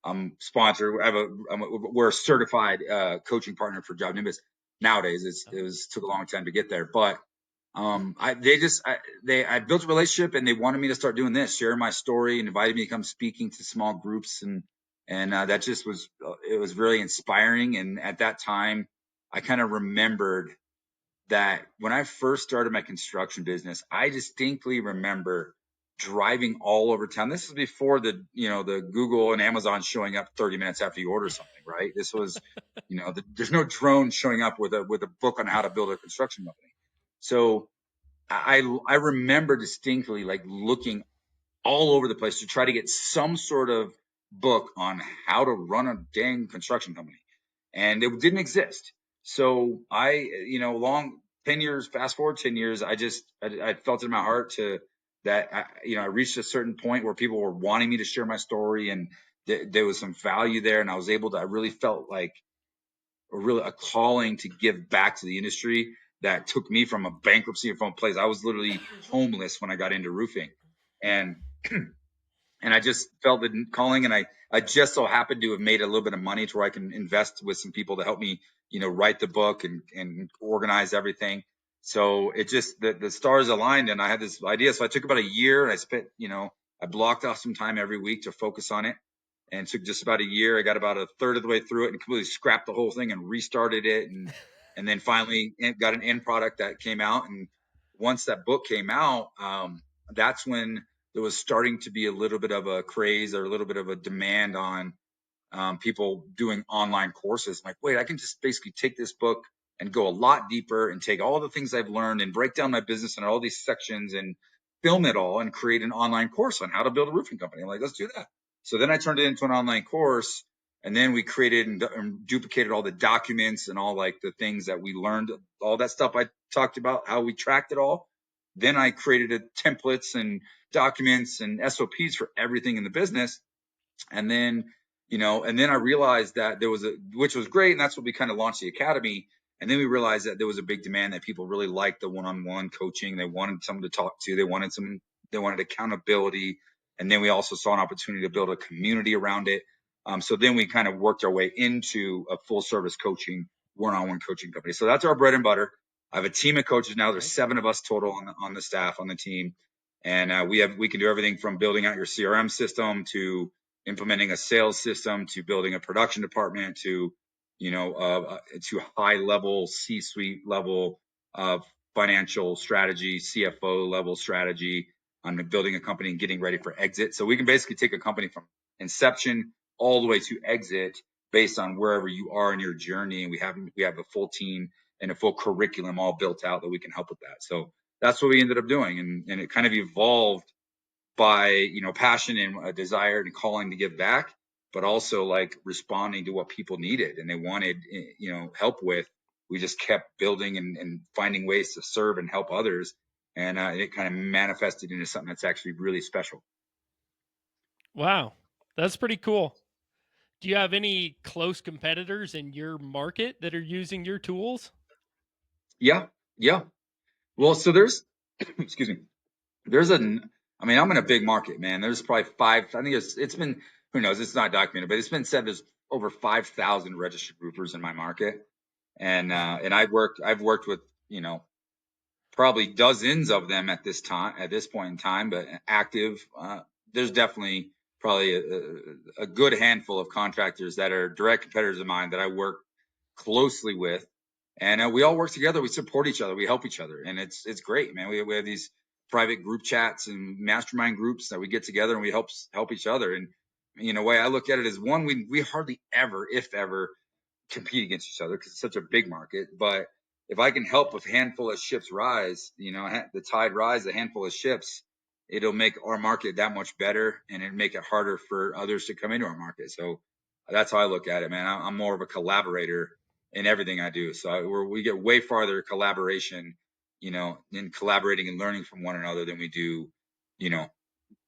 I'm sponsored. We're a certified coaching partner for Job Nimbus. Nowadays, took a long time to get there, but I built a relationship and they wanted me to start doing this, share my story, and invited me to come speaking to small groups, and that just was it was really inspiring. And at that time, I kind of remembered that when I first started my construction business, I distinctly remember driving all over town. This is before the Google and Amazon showing up 30 minutes after you order something, right? This was, there's no drone showing up with a book on how to build a construction company. So I remember distinctly like looking all over the place to try to get some sort of book on how to run a dang construction company, and it didn't exist. So long 10 years, fast forward 10 years, I felt in my heart I reached a certain point where people were wanting me to share my story, and there was some value there, and I really felt like a calling to give back to the industry that took me from a bankruptcy from a place I was literally homeless when I got into roofing, and and I just felt the calling, and I just so happened to have made a little bit of money to where I can invest with some people to help me, write the book and organize everything. So it just the stars aligned, and I had this idea. So I took about a year, and I blocked off some time every week to focus on it, and took just about a year. I got about a third of the way through it and completely scrapped the whole thing and restarted it, and then finally got an end product that came out. And once that book came out, that's when there was starting to be a little bit of a craze or a little bit of a demand on people doing online courses. I'm like, wait, I can just basically take this book and go a lot deeper and take all the things I've learned and break down my business into all these sections and film it all and create an online course on how to build a roofing company. I'm like, let's do that. So then I turned it into an online course, and then we created and duplicated all the documents and all like the things that we learned, all that stuff I talked about, how we tracked it all. Then I created templates and documents and SOPs for everything in the business. And then, and then I realized that which was great. And that's what we kind of launched the academy. And then we realized that there was a big demand that people really liked the one-on-one coaching. They wanted someone to talk to. They wanted accountability. And then we also saw an opportunity to build a community around it. So then we kind of worked our way into a full service coaching, one-on-one coaching company. So that's our bread and butter. I have a team of coaches now. There's 7 of us total on the staff, on the team. And we can do everything from building out your CRM system to implementing a sales system to building a production department to high level C-suite level of financial strategy, CFO level strategy on building a company and getting ready for exit. So we can basically take a company from inception all the way to exit based on wherever you are in your journey. And we have a full team and a full curriculum all built out that we can help with that. So that's what we ended up doing. And it kind of evolved by passion and a desire and calling to give back, but also like responding to what people needed and they wanted help with. We just kept building and finding ways to serve and help others, and it kind of manifested into something that's actually really special. Wow, that's pretty cool. Do you have any close competitors in your market that are using your tools? Yeah. Well, so there's excuse me, there's I'm in a big market, man. There's probably I think it's been, who knows, it's not documented, but it's been said there's over 5,000 registered roofers in my market. And I've worked with, probably dozens of them at this point in time, but active, there's definitely probably a good handful of contractors that are direct competitors of mine that I work closely with, and we all work together. We support each other. We help each other, and it's great, man. We have these private group chats and mastermind groups that we get together and we help each other. And in a way, I look at it as one, we hardly ever, if ever, compete against each other because it's such a big market. But if I can help a handful of ships rise, the tide rise, a handful of ships, it'll make our market that much better, and it'll make it harder for others to come into our market. So that's how I look at it, man. I'm more of a collaborator in everything I do. So we get way farther collaboration, in collaborating and learning from one another than we do, you know,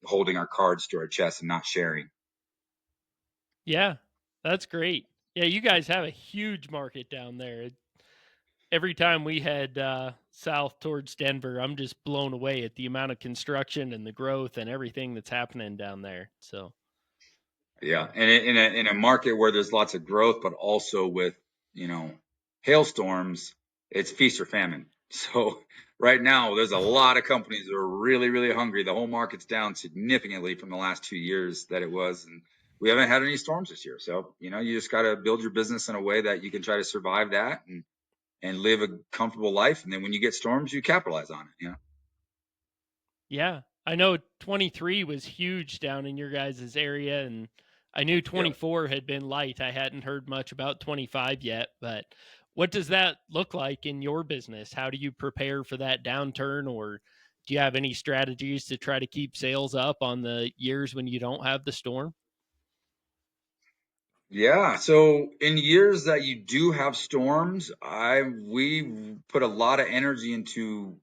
holding our cards to our chest and not sharing. Yeah, that's great. Yeah, you guys have a huge market down there. Every time we head south towards Denver, I'm just blown away at the amount of construction and the growth and everything that's happening down there. So, Yeah, and in a market where there's lots of growth, but also with you know hailstorms, it's feast or famine. So right now, there's a lot of companies that are really really hungry. The whole market's down significantly from the last 2 years that it was, and we haven't had any storms this year. So you just got to build your business in a way that you can try to survive that and live a comfortable life. And then when you get storms, you capitalize on it. yeah, I know 23 was huge down in your guys' area, and I knew Yeah. 24 had been light. I hadn't heard much about 25 yet, but what does that look like in your business? How do you prepare for that downturn, or do you have any strategies to try to keep sales up on the years when you don't have the storm? Yeah. So in years that you do have storms, we put a lot of energy into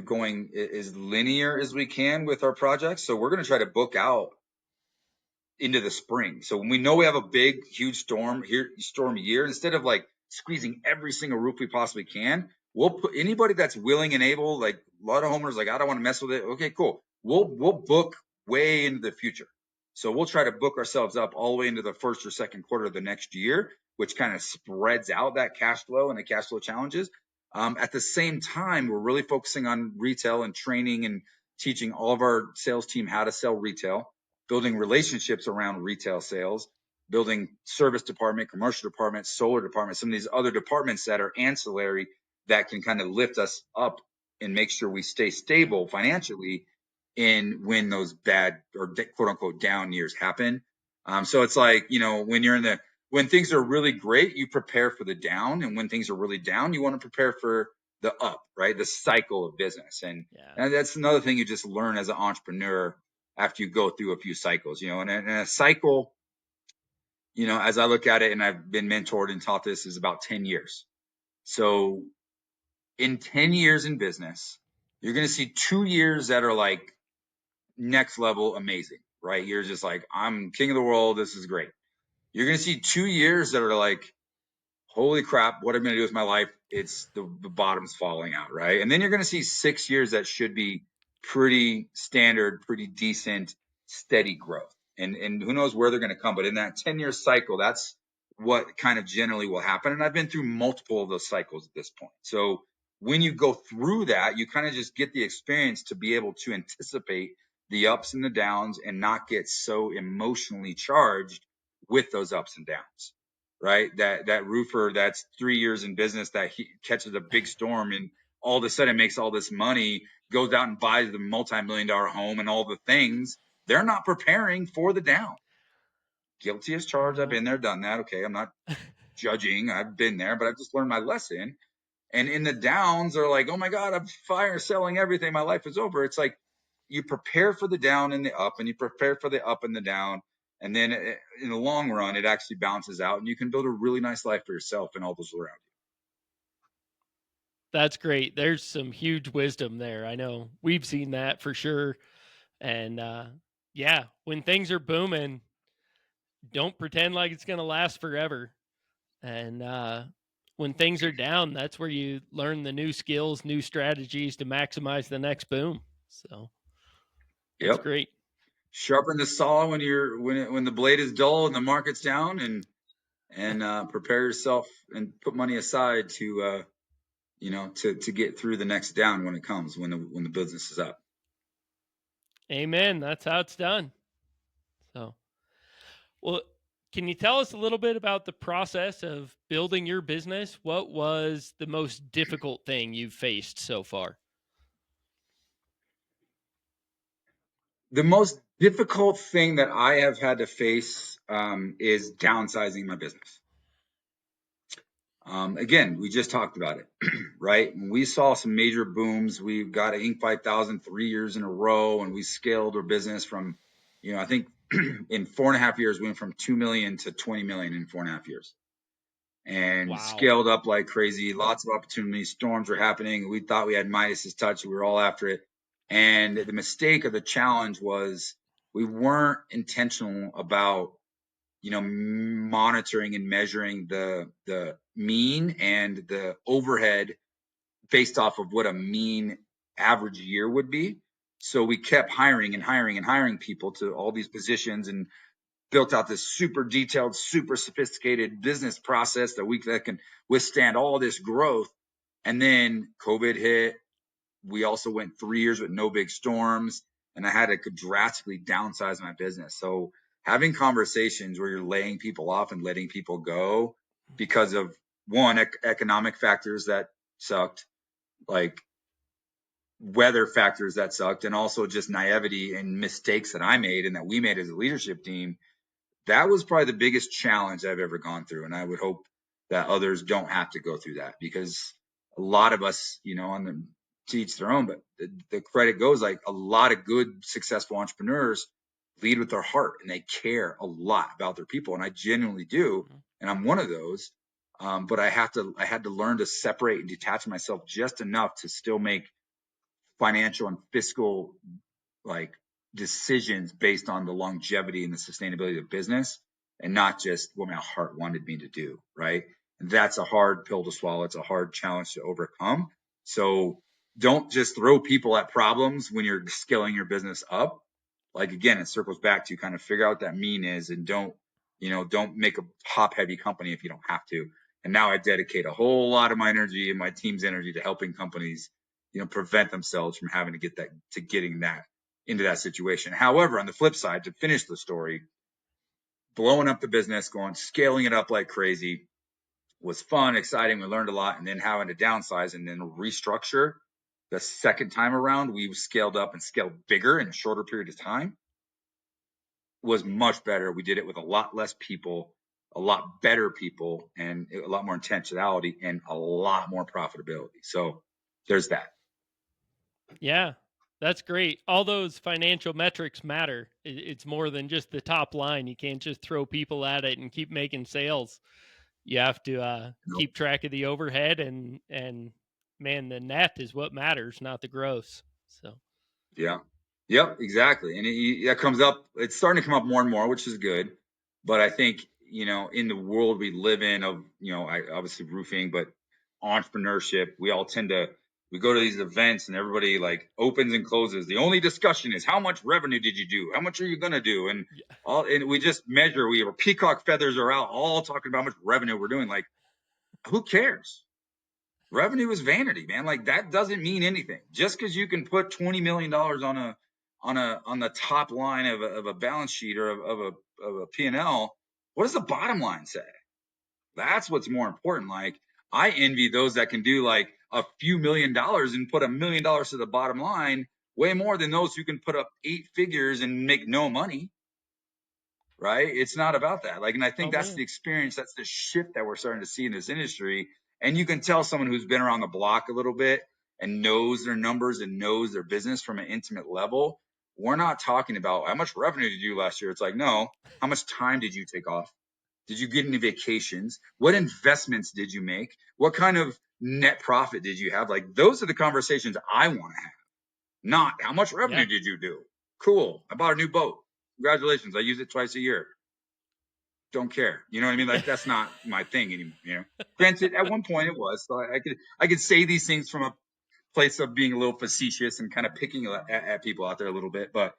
going as linear as we can with our projects. So we're going to try to book out into the spring. So when we know we have a big, huge storm year, instead of like squeezing every single roof we possibly can, we'll put anybody that's willing and able, like a lot of homeowners, like, I don't want to mess with it. Okay, cool. We'll book way into the future. So we'll try to book ourselves up all the way into the first or second quarter of the next year, which kind of spreads out that cash flow and the cash flow challenges. At the same time, we're really focusing on retail and training and teaching all of our sales team how to sell retail, building relationships around retail sales, building service department, commercial department, solar department, some of these other departments that are ancillary that can kind of lift us up and make sure we stay stable financially in when those bad or quote unquote down years happen. So it's like, when things are really great, you prepare for the down. And when things are really down, you want to prepare for the up, right? The cycle of business. Yeah. And that's another thing you just learn as an entrepreneur after you go through a few cycles, and a cycle, as I look at it, and I've been mentored and taught this, is about 10 years. So in 10 years in business, you're going to see 2 years that are like next level amazing, right? You're just like, I'm king of the world. This is great. You're going to see 2 years that are like, holy crap, what I'm going to do with my life? It's the bottom's falling out, right? And then you're going to see 6 years that should be pretty standard, pretty decent, steady growth. And who knows where they're going to come. But in that 10-year cycle, that's what kind of generally will happen. And I've been through multiple of those cycles at this point. So when you go through that, you kind of just get the experience to be able to anticipate the ups and the downs and not get so emotionally charged with those ups and downs, right? That roofer that's 3 years in business that he catches a big storm and all of a sudden makes all this money, goes out and buys the multi-million-dollar home and all the things. They're not preparing for the down. Guilty as charged. I've No. been there, done that. Okay, I'm not judging. I've been there, but I've just learned my lesson. And in the downs, they're like, oh my God, I'm fire selling everything. My life is over. It's like you prepare for the down and the up, and you prepare for the up and the down. And then in the long run, it actually balances out, and you can build a really nice life for yourself and all those around That's great. There's some huge wisdom there. I know we've seen that for sure. And yeah, when things are booming, don't pretend like it's going to last forever. And when things are down, that's where you learn the new skills, new strategies to maximize the next boom. So you. that's Yep. great. Sharpen the saw when the blade is dull and the market's down, and prepare yourself and put money aside to get through the next down when it comes, when the business is up. Amen. That's how it's done. So, well, can you tell us a little bit about the process of building your business? What was the most difficult thing you've faced so far? The most difficult thing that I have had to face is downsizing my business. Again, we just talked about it, right? When we saw some major booms, we got Inc. 5000 3 years in a row, and we scaled our business from, I think in 4.5 years, we went from 2 million to 20 million in 4.5 years, and Wow. scaled up like crazy. Lots of opportunities. Storms were happening. We thought we had Midas's touch. We were all after it. And the mistake of the challenge was we weren't intentional about monitoring and measuring the mean and the overhead based off of what a mean average year would be. So we kept hiring and hiring and hiring people to all these positions and built out this super detailed, super sophisticated business process that can withstand all this growth. And then COVID hit. We also went 3 years with no big storms, and I had to drastically downsize my business. So having conversations where you're laying people off and letting people go because of one, economic factors that sucked, like weather factors that sucked, and also just naivety and mistakes that I made and that we made as a leadership team. That was probably the biggest challenge I've ever gone through. And I would hope that others don't have to go through that, because a lot of us, on the to each their own, but the credit goes, like, a lot of good, successful entrepreneurs lead with their heart and they care a lot about their people. And I genuinely do. And I'm one of those. But I had to learn to separate and detach myself just enough to still make financial and fiscal, like, decisions based on the longevity and the sustainability of business, and not just what my heart wanted me to do. Right. And that's a hard pill to swallow. It's a hard challenge to overcome. So don't just throw people at problems when you're scaling your business up. Like, again, it circles back to kind of figure out what that mean is, and don't make a top heavy company if you don't have to. And now I dedicate a whole lot of my energy and my team's energy to helping companies, prevent themselves from having to getting that into that situation. However, on the flip side, to finish the story, blowing up the business, scaling it up like crazy was fun, exciting. We learned a lot, and then having to downsize and then restructure the second time around, we scaled up and scaled bigger in a shorter period of time, was much better. We did it with a lot less people, a lot better people, and a lot more intentionality and a lot more profitability. So there's that. Yeah, that's great. All those financial metrics matter. It's more than just the top line. You can't just throw people at it and keep making sales. You have to Nope. keep track of the overhead, and man, the net is what matters, not the gross. So Yeah. Yep, exactly. And that comes up, it's starting to come up more and more, which is good. But I think, in the world we live in of, I obviously roofing, but entrepreneurship, we go to these events and everybody like opens and closes. The only discussion is how much revenue did you do? How much are you going to do? And yeah, and we just measure, our peacock feathers are out, all talking about how much revenue we're doing. Like, who cares? Revenue is vanity, man. Like, that doesn't mean anything. Just because you can put $20 million on the top line of a balance sheet or of a P&L, what does the bottom line say? That's what's more important. Like, I envy those that can do like a few $1 million and put $1 million to the bottom line, way more than those who can put up 8 figures and make no money. Right? It's not about that. Like, and I think oh that's the man, experience, that's the shift that we're starting to see in this industry. And you can tell someone who's been around the block a little bit and knows their numbers and knows their business from an intimate level. We're not talking about how much revenue did you do last year. It's like, no, how much time did you take off? Did you get any vacations? What investments did you make? What kind of net profit did you have? Like, those are the conversations I want to have, not how much revenue yeah, did you do? Cool. I bought a new boat. Congratulations. I use it twice a year. Don't care. You know what I mean? yeah, Like, that's not my thing anymore. Granted, at one point it was. So I could say these things from a place of being a little facetious and kind of picking at people out there a little bit, but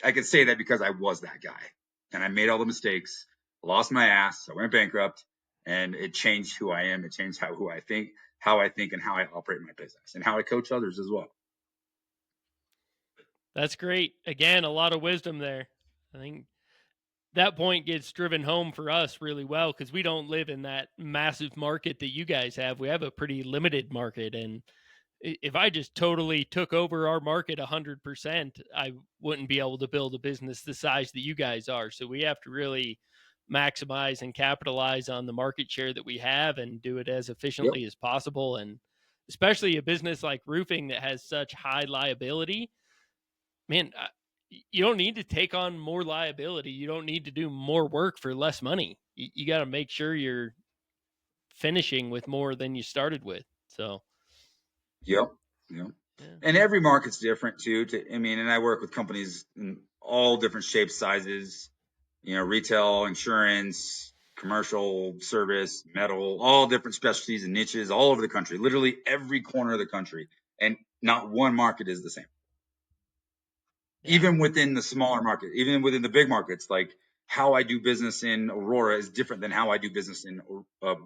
I could say that because I was that guy and I made all the mistakes, lost my ass, I went bankrupt, and it changed who I am. It changed who I think, and how I operate my business and how I coach others as well. that's great. Again, a lot of wisdom there. I think that point gets driven home for us really well because we don't live in that massive market that you guys have. We have a pretty limited market, and if I just totally took over our market 100%, I wouldn't be able to build a business the size that you guys are. So we have to really maximize and capitalize on the market share that we have and do it as Yep. efficiently as possible. And especially a business like roofing that has such high liability, man, you don't need to take on more liability. You don't need to do more work for less money. You got to make sure you're finishing with more than you started with. So, Yep. Yep. yeah. And every market's different too. I mean, and I work with companies in all different shapes, sizes, retail, insurance, commercial, service, metal, all different specialties and niches all over the country, literally every corner of the country. And not one market is the same. Yeah. Even within the smaller market, even within the big markets, like how I do business in Aurora is different than how I do business in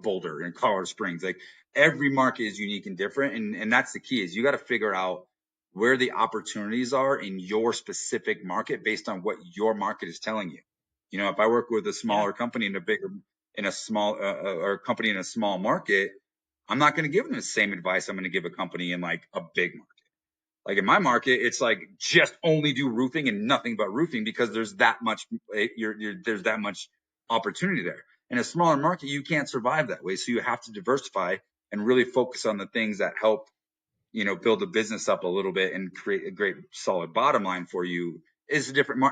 Boulder and Colorado Springs. Like every market is unique and different. And that's the key is you got to figure out where the opportunities are in your specific market based on what your market is telling you. If I work with a Yeah. smaller company in a small, or a company in a small market, I'm not going to give them the same advice I'm going to give a company in like a big market. Like in my market, it's like just only do roofing and nothing but roofing because there's that much there's that much opportunity there. In a smaller market, you can't survive that way. So you have to diversify and really focus on the things that help, build the business up a little bit and create a great solid bottom line for you. Is a different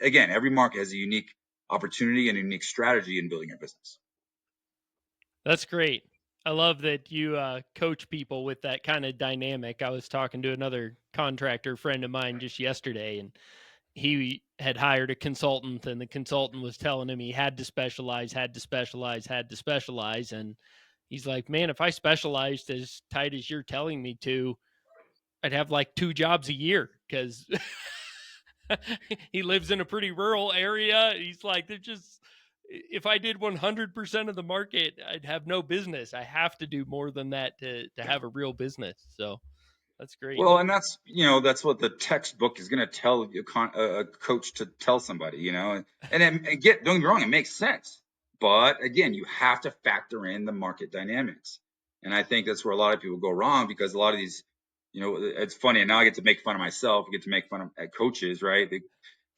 again, every market has a unique opportunity and a unique strategy in building your business. That's great. I love that you coach people with that kind of dynamic. I was talking to another contractor friend of mine just yesterday, and he had hired a consultant, and the consultant was telling him he had to specialize, had to specialize, had to specialize. And he's like, man, if I specialized as tight as you're telling me to, I'd have like 2 jobs a year because he lives in a pretty rural area. He's like, they're just, if I did 100% of the market, I'd have no business. I have to do more than that to have a real business. So that's great. Well, and that's what the textbook is going to tell a coach to tell somebody, and don't get me wrong, it makes sense. But again, you have to factor in the market dynamics. And I think that's where a lot of people go wrong because a lot of these, it's funny. And now I get to make fun of myself. I get to make fun of at coaches, right?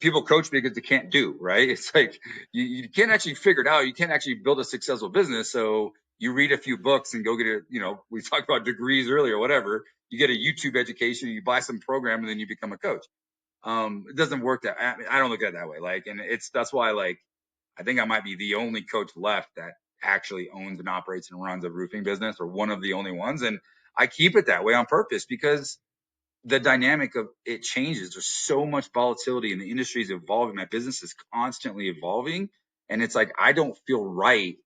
People coach because they can't do, right? It's like you can't actually figure it out. You can't actually build a successful business. So you read a few books and go get we talked about degrees earlier, whatever. You get a YouTube education, you buy some program, and then you become a coach. It doesn't work that. I don't look at it that way. Like, and that's why, like, I think I might be the only coach left that actually owns and operates and runs a roofing business, or one of the only ones. And I keep it that way on purpose because the dynamic of it changes. There's so much volatility and the industry is evolving. My business is constantly evolving. And it's like, I don't feel right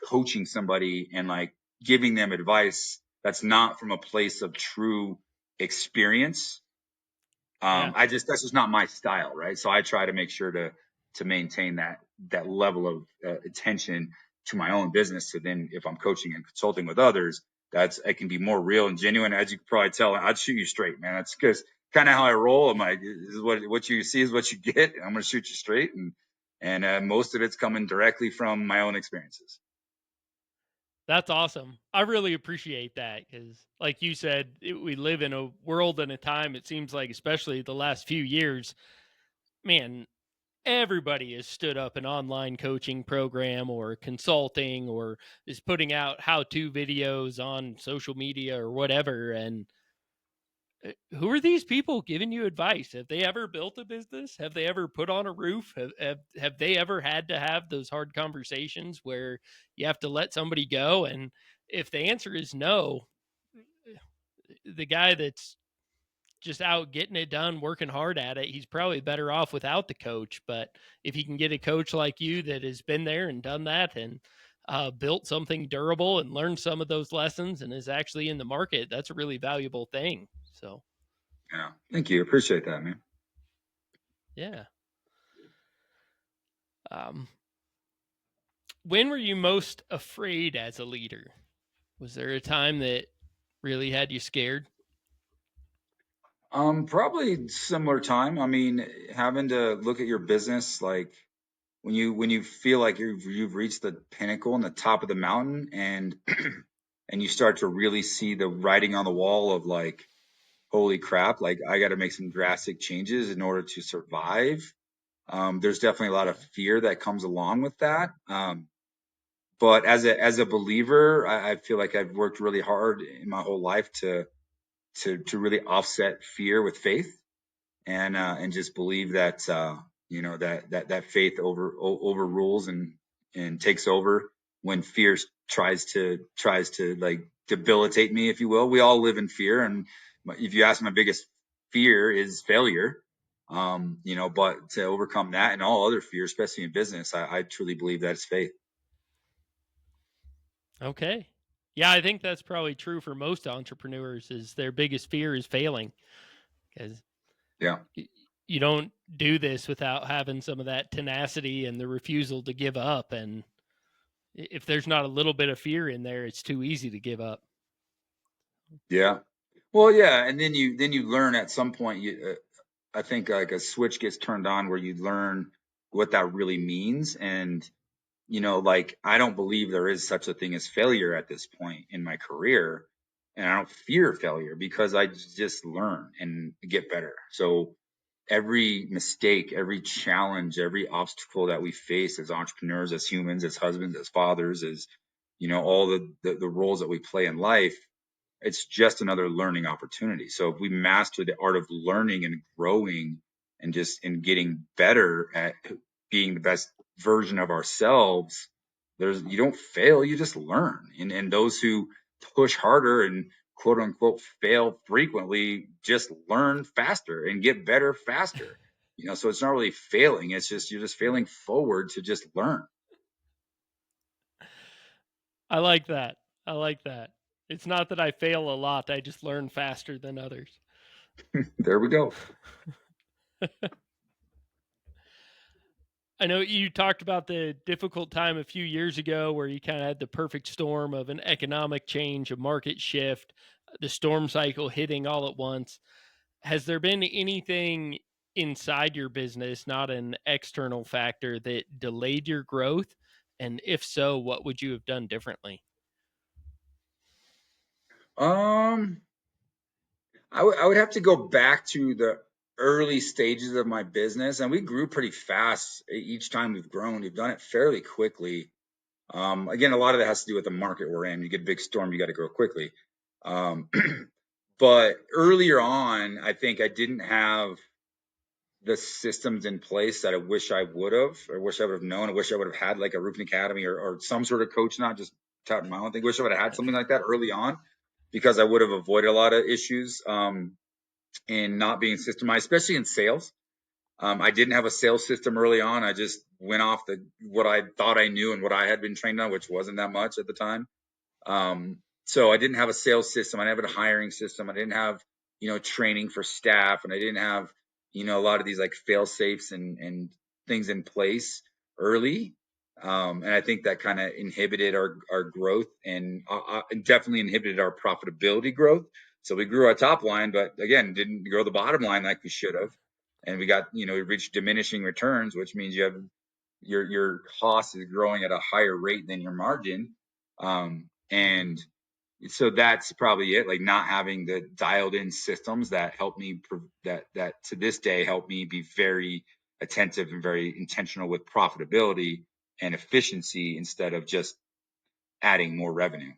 coaching somebody and like giving them advice that's not from a place of true experience. Yeah. That's just not my style. Right. So I try to make sure to maintain that level of attention to my own business. So then if I'm coaching and consulting with others, it can be more real and genuine. As you can probably tell, I'd shoot you straight, man. That's because kind of how I roll. I'm like, this is what you see is what you get. I'm going to shoot you straight. And most of it's coming directly from my own experiences. That's awesome. I really appreciate that because, like you said, we live in a world and a time, it seems like, especially the last few years, man, everybody has stood up an online coaching program or consulting or is putting out how to videos on social media or whatever. And who are these people giving you advice? Have they ever built a business? Have they ever put on a roof? Have they ever had to have those hard conversations where you have to let somebody go? And if the answer is no, the guy that's just out getting it done, working hard at it, he's probably better off without the coach. But if he can get a coach like you that has been there and done that and built something durable and learned some of those lessons and is actually in the market, that's a really valuable thing. So, Yeah. Thank you. Appreciate that, man. yeah. Um, when were you most afraid as a leader? Was there a time that really had you scared? Probably similar time. I mean, having to look at your business like when you feel like you've reached the pinnacle and the top of the mountain, and and you start to really see the writing on the wall of like, holy crap, like I got to make some drastic changes in order to survive. There's definitely a lot of Yeah. fear that comes along with that. But as a believer, I feel like I've worked really hard in my whole life to really offset fear with faith, and just believe that that faith overrules and takes over when fear tries to like debilitate me, if you will. We all live in fear, and if you ask, my biggest fear is failure. But to overcome that and all other fear, especially in business, I truly believe that it's faith. Okay. Yeah, I think that's probably true for most entrepreneurs is their biggest fear is failing because Yeah. you don't do this without having some of that tenacity and the refusal to give up. And if there's not a little bit of fear in there, it's too easy to give up. Yeah. Well, yeah, and then you learn at some point. I think like a switch gets turned on where you learn what that really means, and like I don't believe there is such a thing as failure at this point in my career, and I don't fear failure because I just learn and get better. So every mistake, every challenge, every obstacle that we face as entrepreneurs, as humans, as husbands, as fathers, as all the roles that we play in life, it's just another learning opportunity. So if we master the art of learning and growing and just and getting better at being the best version of ourselves, you don't fail, you just learn. And those who push harder and quote unquote fail frequently just learn faster and get better faster. So it's not really failing, it's just you're just failing forward to just learn. I like that. I like that. It's not that I fail a lot, I just learn faster than others. There we go. I know you talked about the difficult time a few years ago where you kind of had the perfect storm of an economic change, a market shift, the storm cycle hitting all at once. Has there been anything inside your business, not an external factor, that delayed your growth? And if so, what would you have done differently? um I would have to go back to the early stages of my business, and we grew pretty fast each time we've grown. We've done it fairly quickly. Again, a lot of that has to do with the market we're in. You get a big storm, you got to grow quickly. Um, but earlier on, I think I didn't have the systems in place that I wish I would have, or wish I would have known. I wish I would have had like a roofing academy or some sort of coach, not just touting my own thing. Wish I would have had something like that early on because I would have avoided a lot of issues. And not being systemized, especially in sales. I didn't have a sales system early on. I just went off what I thought I knew and what I had been trained on, which wasn't that much at the time. So I didn't have a sales system. I didn't have a hiring system. I didn't have, training for staff, and I didn't have, a lot of these like fail safes and things in place early. And I think that kind of inhibited our growth and definitely inhibited our profitability growth. So we grew our top line, but again, didn't grow the bottom line like we should have. And we reached diminishing returns, which means you have your cost is growing at a higher rate than your margin. And so that's probably it, like not having the dialed in systems that help me that to this day help me be very attentive and very intentional with profitability and efficiency instead of just adding more revenue.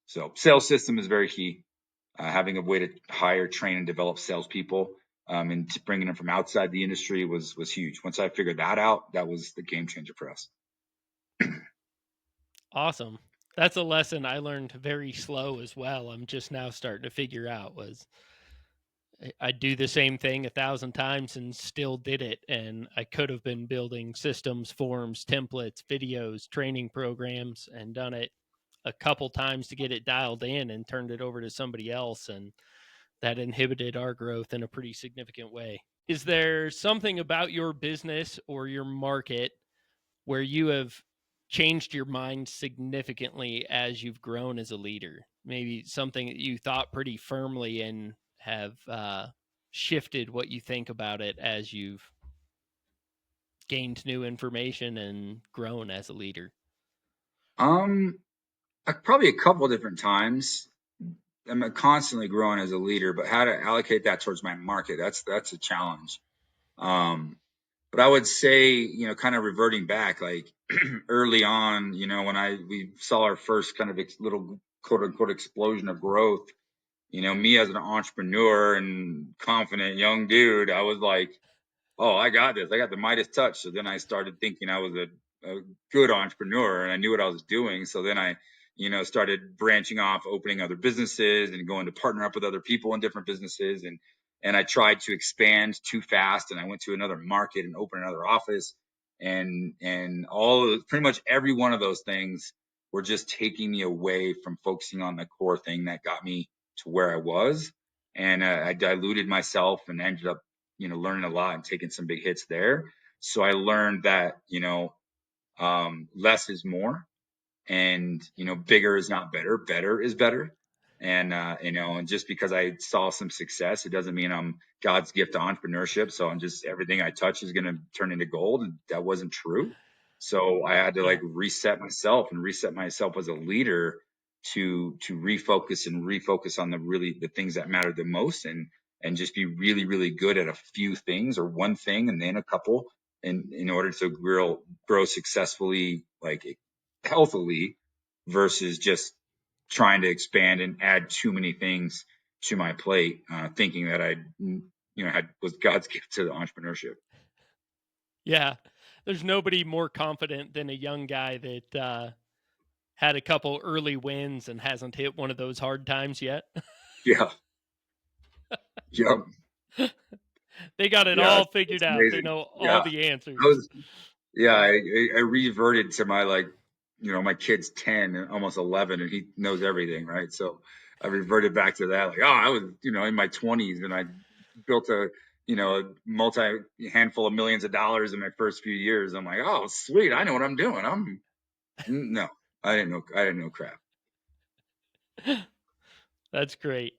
So sales system is very key. Having a way to hire, train, and develop salespeople, and bringing them from outside the industry was huge. Once I figured that out, that was the game changer for us. Awesome. That's a lesson I learned very slow as well. I'm just now starting to figure out was I'd do the same thing 1,000 times and still did it. And I could have been building systems, forms, templates, videos, training programs, and done it a couple times to get it dialed in and turned it over to somebody else. And that inhibited our growth in a pretty significant way. Is there something about your business or your market where you have changed your mind significantly as you've grown as a leader? Maybe something that you thought pretty firmly and have shifted what you think about it as you've gained new information and grown as a leader. Um, Probably a couple of different times. I'm constantly growing as a leader, but how to allocate that towards my market, that's a challenge. Um, but I would say, kind of reverting back, like early on, when we saw our first kind of little quote unquote explosion of growth, me as an entrepreneur and confident young dude, I was like, oh, I got this. I got the Midas touch. So then I started thinking I was a good entrepreneur and I knew what I was doing. So then I, started branching off, opening other businesses and going to partner up with other people in different businesses. And I tried to expand too fast and I went to another market and opened another office. And pretty much every one of those things were just taking me away from focusing on the core thing that got me to where I was. And I diluted myself and ended up learning a lot and taking some big hits there. So I learned that, less is more and bigger is not better, better is better. And and just because I saw some success, it doesn't mean I'm God's gift to entrepreneurship. So I'm just everything I touch is going to turn into gold, and that wasn't true. So I had to Yeah. like reset myself as a leader to refocus on the things that matter the most, and just be really really good at a few things or one thing and then a couple in order to grow successfully, like healthily, versus just trying to expand and add too many things to my plate, thinking that I, was God's gift to the entrepreneurship. Yeah. There's nobody more confident than a young guy that had a couple early wins and hasn't hit one of those hard times yet. Yeah. Yep. They got it Yeah. all figured It's out. They amazing. know Yeah. all the I answers. was, yeah, I reverted to my like, my kid's 10 and almost 11 and he knows everything. Right. So I reverted back to that. Like, oh, I was, in my 20s and I built a multi handful of millions of dollars in my first few years. I'm like, oh, sweet. I know what I'm doing. No, I didn't know. I didn't know crap. That's great.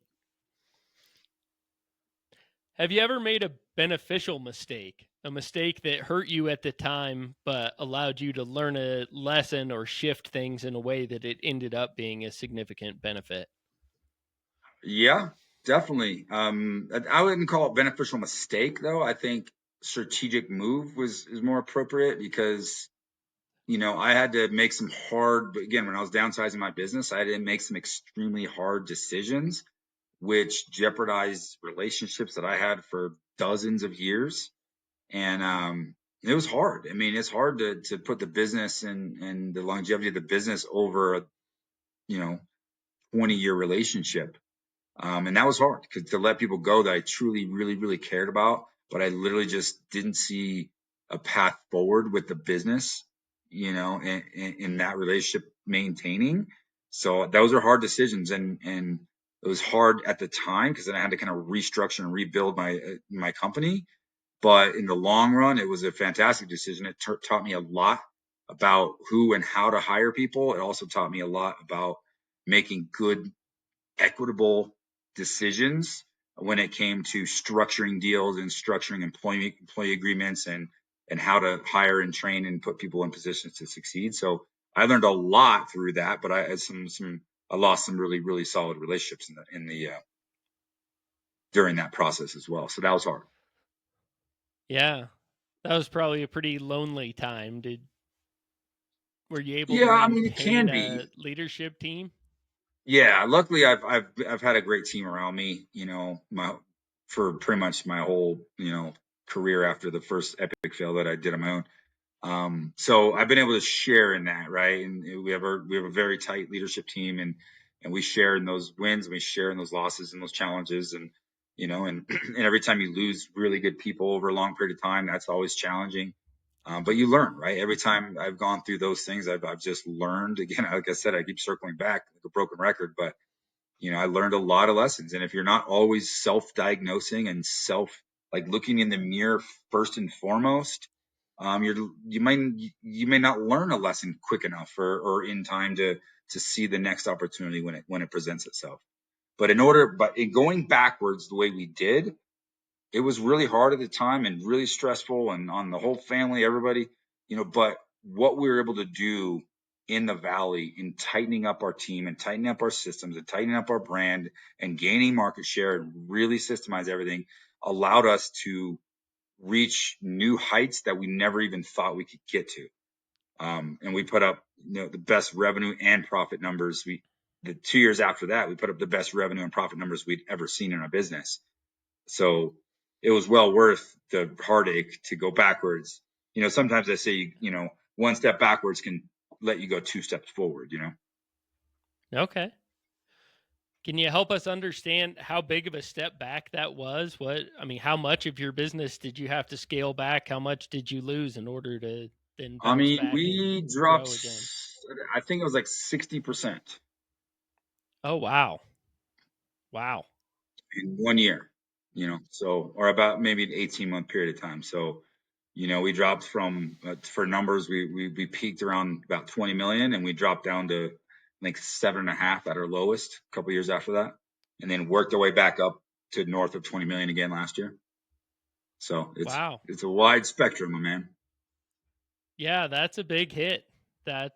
Have you ever made a beneficial mistake? A mistake that hurt you at the time, but allowed you to learn a lesson or shift things in a way that it ended up being a significant benefit? Yeah, definitely. I wouldn't call it beneficial mistake though. I think strategic move is more appropriate because I had to make some hard. But again, when I was downsizing my business, I had to make some extremely hard decisions, which jeopardized relationships that I had for dozens of years. And it was hard. I mean, it's hard to put the business and the longevity of the business over a 20-year relationship. And that was hard because to let people go that I truly, really, really cared about, but I literally just didn't see a path forward with the business, in that relationship maintaining. So those are hard decisions, and it was hard at the time because then I had to kind of restructure and rebuild my company. But in the long run, it was a fantastic decision. It taught me a lot about who and how to hire people. It also taught me a lot about making good equitable decisions when it came to structuring deals and structuring employee agreements and how to hire and train and put people in positions to succeed. So I learned a lot through that, but I had I lost some really really solid relationships in the during that process as well. So that was hard. Yeah. That was probably a pretty lonely time. Were you able to Yeah, I mean it maintain can a be. leadership team? Yeah, luckily I've had a great team around me, my for pretty much my whole, career after the first epic fail that I did on my own. So I've been able to share in that, right? And we have a very tight leadership team, and we share in those wins, and we share in those losses and those challenges, and and every time you lose really good people over a long period of time, that's always challenging. But you learn, right? Every time I've gone through those things, I've just learned. Again, like I said, I keep circling back like a broken record, but I learned a lot of lessons. And if you're not always self-diagnosing and like looking in the mirror first and foremost, you may not learn a lesson quick enough or in time to see the next opportunity when it presents itself. But in going backwards the way we did, it was really hard at the time and really stressful and on the whole family, everybody, but what we were able to do in the valley in tightening up our team and tightening up our systems and tightening up our brand and gaining market share and really systemize everything allowed us to reach new heights that we never even thought we could get to. And we put up, the best revenue and profit numbers. The 2 years after that, we put up the best revenue and profit numbers we'd ever seen in our business. So it was well worth the heartache to go backwards. Sometimes I say, one step backwards can let you go 2 steps forward, Okay. Can you help us understand how big of a step back that was? How much of your business did you have to scale back? How much did you lose in order to then I bounce mean, back and we dropped, grow again? I think it was like 60% Oh, wow. Wow. in 1 year, or about maybe an 18-month period of time. So, we dropped from, for numbers, we peaked around about 20 million and we dropped down to like 7.5 at our lowest a couple years after that. And then worked our way back up to north of 20 million again last year. So Wow. it's a wide spectrum, my man. Yeah, that's a big hit. That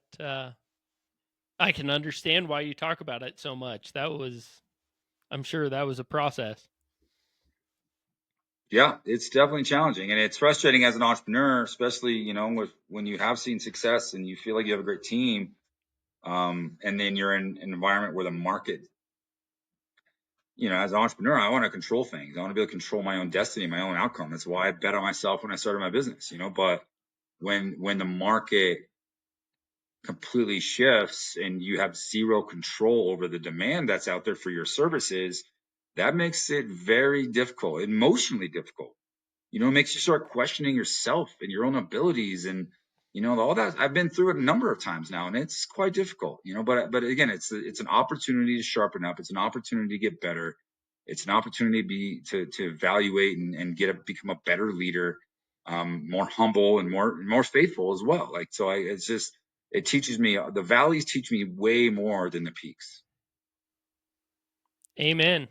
I can understand why you talk about it so much. I'm sure that was a process. Yeah, it's definitely challenging and it's frustrating as an entrepreneur, especially, when you have seen success and you feel like you have a great team. And then you're in an environment where the market, as an entrepreneur, I want to control things. I want to be able to control my own destiny, my own outcome. That's why I bet on myself when I started my business, but when the market completely shifts and you have zero control over the demand that's out there for your services, that makes it very difficult, emotionally difficult. It makes you start questioning yourself and your own abilities and all that. I've been through it a number of times now and it's quite difficult, but again, it's an opportunity to sharpen up. It's an opportunity to get better. It's an opportunity to evaluate and become a better leader, more humble and more faithful as well. Like, so it teaches me, the valleys teach me way more than the peaks. Amen.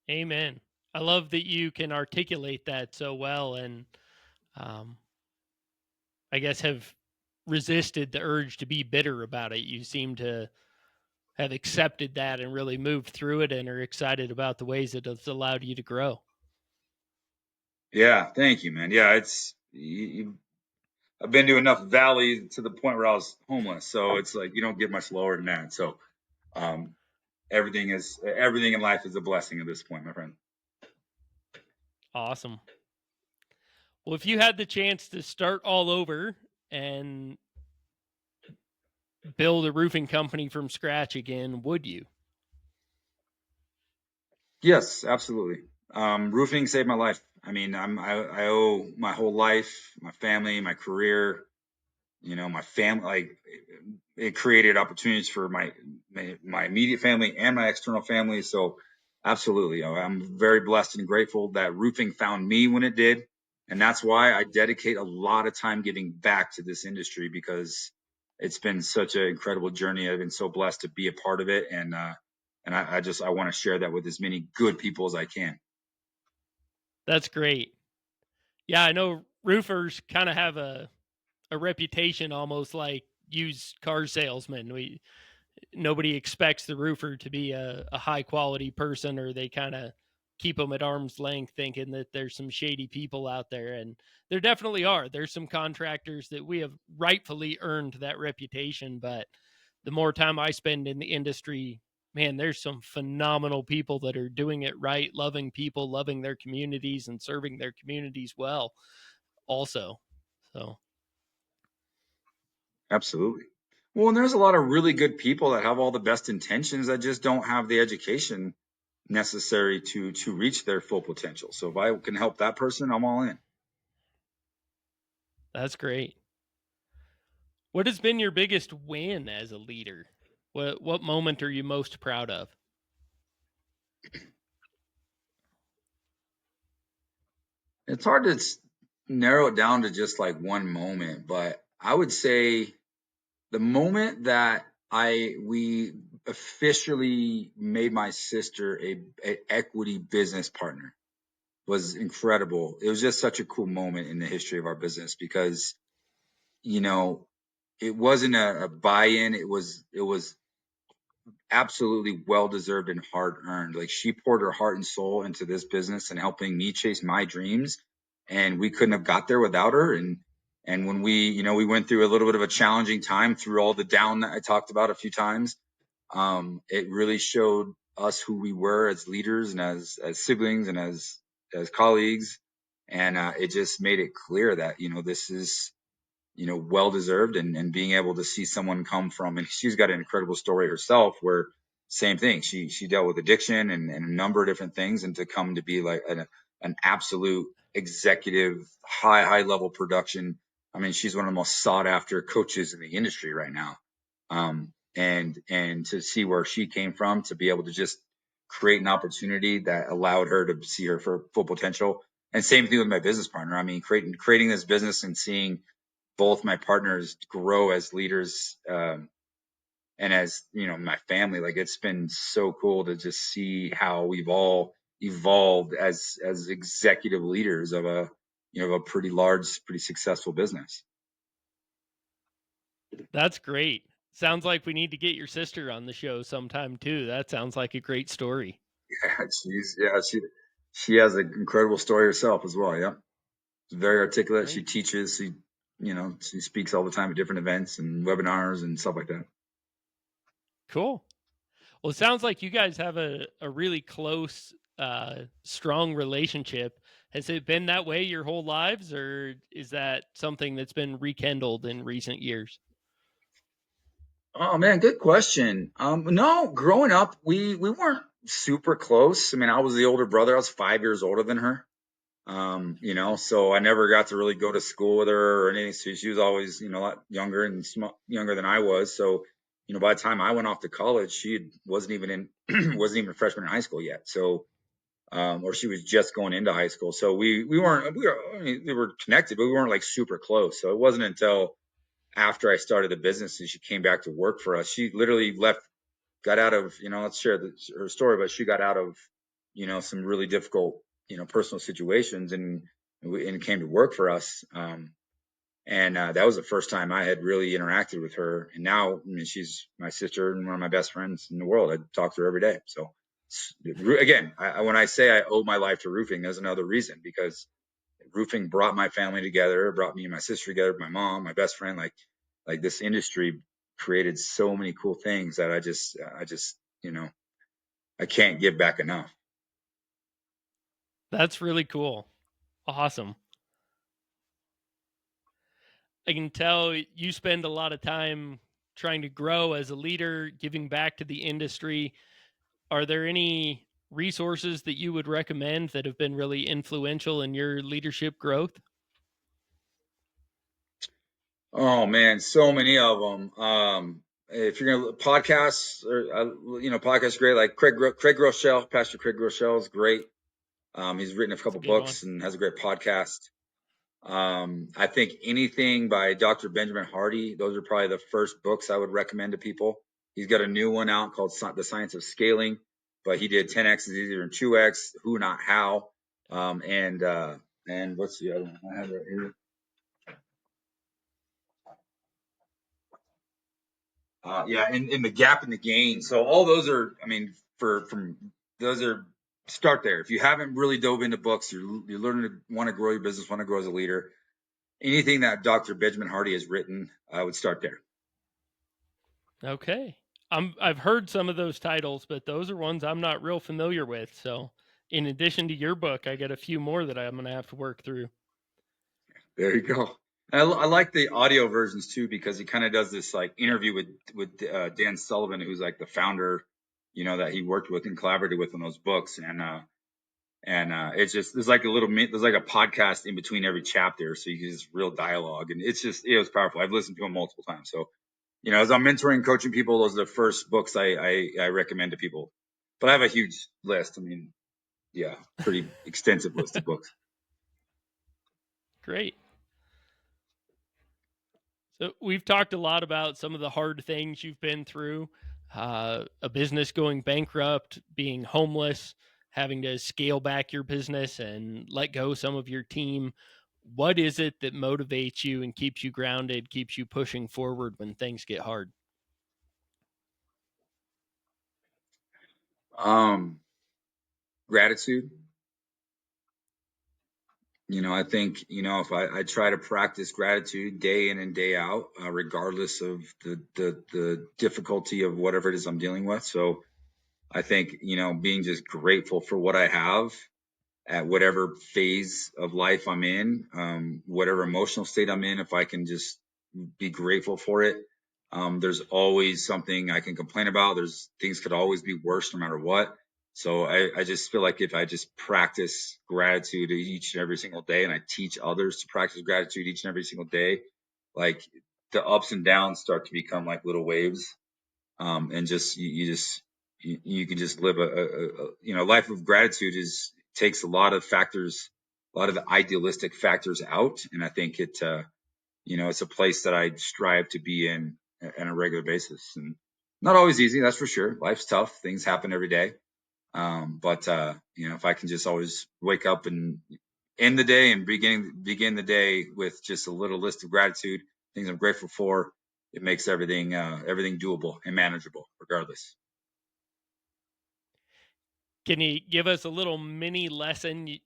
Amen. I love that you can articulate that so well and um, I guess have resisted the urge to be bitter about it. You seem to have accepted that and really moved through it and are excited about the ways that it's allowed you to grow. Yeah. Thank you, man. Yeah. I've been to enough valleys to the point where I was homeless. So it's like, you don't get much lower than that. So, um, everything in life is a blessing at this point, my friend. Awesome. Well, if you had the chance to start all over and build a roofing company from scratch again, would you? Yes, absolutely. Roofing saved my life. I mean, I owe my whole life, my family, my career, my family, like it created opportunities for my immediate family and my external family. So absolutely. I'm very blessed and grateful that roofing found me when it did. And that's why I dedicate a lot of time giving back to this industry because it's been such an incredible journey. I've been so blessed to be a part of it. And I want to share that with as many good people as I can. That's great. Yeah, I know roofers kind of have a reputation almost like used car salesmen. Nobody expects the roofer to be a high quality person, or they kind of keep them at arm's length, thinking that there's some shady people out there. And there definitely are. There's some contractors that we have rightfully earned that reputation, but the more time I spend in the industry, man, there's some phenomenal people that are doing it right, loving people, loving their communities, and serving their communities well. Also, so Absolutely. Well, and there's a lot of really good people that have all the best intentions that just don't have the education necessary to reach their full potential. So if I can help that person, I'm all in. that's great. What has been your biggest win as a leader? What moment are you most proud of? It's hard to narrow it down to just like one moment, but I would say the moment that we officially made my sister a equity business partner was incredible. It was just such a cool moment in the history of our business because, you know, it wasn't a buy-in. It was absolutely well-deserved and hard-earned. Like, she poured her heart and soul into this business and helping me chase my dreams. And we couldn't have got there without her. And when we went through a little bit of a challenging time through all the down that I talked about a few times, it really showed us who we were as leaders and as siblings and as colleagues. And it just made it clear that, this is, well deserved, and being able to see someone come from, and she's got an incredible story herself where same thing. She dealt with addiction and a number of different things, and to come to be like an absolute executive, high level production. I mean, she's one of the most sought after coaches in the industry right now. And to see where she came from, to be able to just create an opportunity that allowed her to see her for full potential. And same thing with my business partner. I mean, creating this business and seeing both my partners grow as leaders, and as my family. Like, it's been so cool to just see how we've all evolved as executive leaders of a pretty large, pretty successful business. That's great. Sounds like we need to get your sister on the show sometime too. That sounds like a great story. She has an incredible story herself as well. Yeah, she's very articulate. She Great. teaches. She speaks all the time at different events and webinars and stuff like that. Cool. Well, it sounds like you guys have a really close, strong relationship. Has it been that way your whole lives, or is that something that's been rekindled in recent years? Oh man, good question. No, growing up, we weren't super close. I mean, I was the older brother. I was 5 years older than her. So I never got to really go to school with her or anything. So she was always, a lot younger and younger than I was. So, by the time I went off to college, she wasn't even wasn't even a freshman in high school yet. So, or she was just going into high school. So we were connected, but we weren't like super close. So it wasn't until after I started the business and she came back to work for us. She literally got out of, let's share her story, but she got out of, some really difficult, personal situations, and came to work for us. And that was the first time I had really interacted with her. And now, I mean, she's my sister and one of my best friends in the world. I talk to her every day. So again, when I say I owe my life to roofing, there's another reason, because roofing brought my family together, brought me and my sister together, my mom, my best friend. Like this industry created so many cool things that I just, I can't give back enough. That's really cool. Awesome. I can tell you spend a lot of time trying to grow as a leader, giving back to the industry. Are there any resources that you would recommend that have been really influential in your leadership growth? Oh man, so many of them. If you're gonna podcasts, or podcasts are great. Like Craig Rochelle, Pastor Craig Rochelle is great. He's written a It's a couple good one. books and has a great podcast. I think anything by Dr. Benjamin Hardy, those are probably the first books I would recommend to people. He's got a new one out called The Science of Scaling, but he did 10x is easier than 2x, who, not how. And what's the other one? I have it right here. Yeah, in the gap and the gain. So all those are, I mean, those are, start there. If you haven't really dove into books, you're learning to want to grow your business, want to grow as a leader. Anything that Dr. Benjamin Hardy has written, I would start there. Okay. I've heard some of those titles, but those are ones I'm not real familiar with. So, in addition to your book, I got a few more that I'm going to have to work through. There you go. I like the audio versions too, because he kind of does this like interview with Dan Sullivan, who's like the founder, that he worked with and collaborated with on those books. And it's just, there's like a podcast in between every chapter, so you can just real dialogue, and it was powerful. I've listened to him multiple times. So, as I'm mentoring, coaching people, those are the first books I recommend to people. But I have a huge list. I mean, yeah, pretty extensive list of books. Great. So we've talked a lot about some of the hard things you've been through, a business going bankrupt, being homeless, having to scale back your business and let go some of your team. what is it that motivates you and keeps you grounded, keeps you pushing forward when things get hard? Gratitude. I think, if I try to practice gratitude day in and day out, regardless of the difficulty of whatever it is I'm dealing with. So I think, being just grateful for what I have at whatever phase of life I'm in, whatever emotional state I'm in, if I can just be grateful for it. There's always something I can complain about. There's things could always be worse no matter what. So I just feel like if I just practice gratitude each and every single day, and I teach others to practice gratitude each and every single day, like the ups and downs start to become like little waves. And just you can just live a life of gratitude is takes a lot of factors, a lot of the idealistic factors out, and I think it's a place that I strive to be in on a regular basis, and not always easy, that's for sure. Life's tough, things happen every day, but if I can just always wake up and end the day and begin the day with just a little list of gratitude, things I'm grateful for, it makes everything doable and manageable regardless. Can you give us a little mini lesson?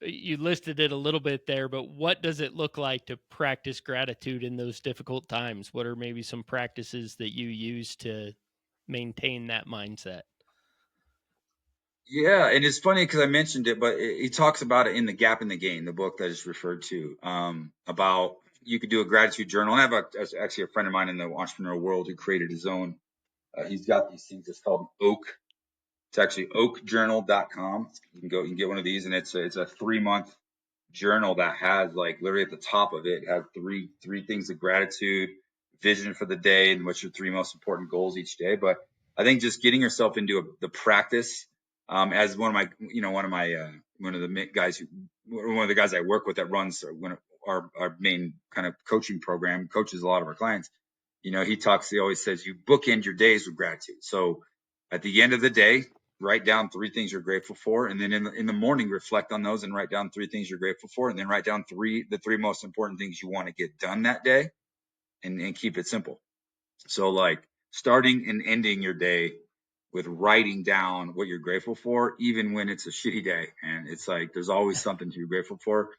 You listed it a little bit there, but what does it look like to practice gratitude in those difficult times? What are maybe some practices that you use to maintain that mindset? Yeah, and it's funny because I mentioned it, but he talks about it in The Gap in the Gain, the book that is referred to, about you could do a gratitude journal. And I have actually a friend of mine in the entrepreneurial world who created his own. He's got these things. It's called Oak. It's actually oakjournal.com. You can get one of these, and it's a 3 month journal that has like literally at the top of it has three things of gratitude, vision for the day, and what's your three most important goals each day. But I think just getting yourself into the practice, as one of the guys one of the guys I work with that runs our main kind of coaching program, coaches a lot of our clients. He always says you bookend your days with gratitude. So at the end of the day, write down three things you're grateful for, and then in the morning reflect on those and write down three things you're grateful for, and then write down the three most important things you want to get done that day, and keep it simple. So like starting and ending your day with writing down what you're grateful for, even when it's a shitty day, and it's like there's always something to be grateful for,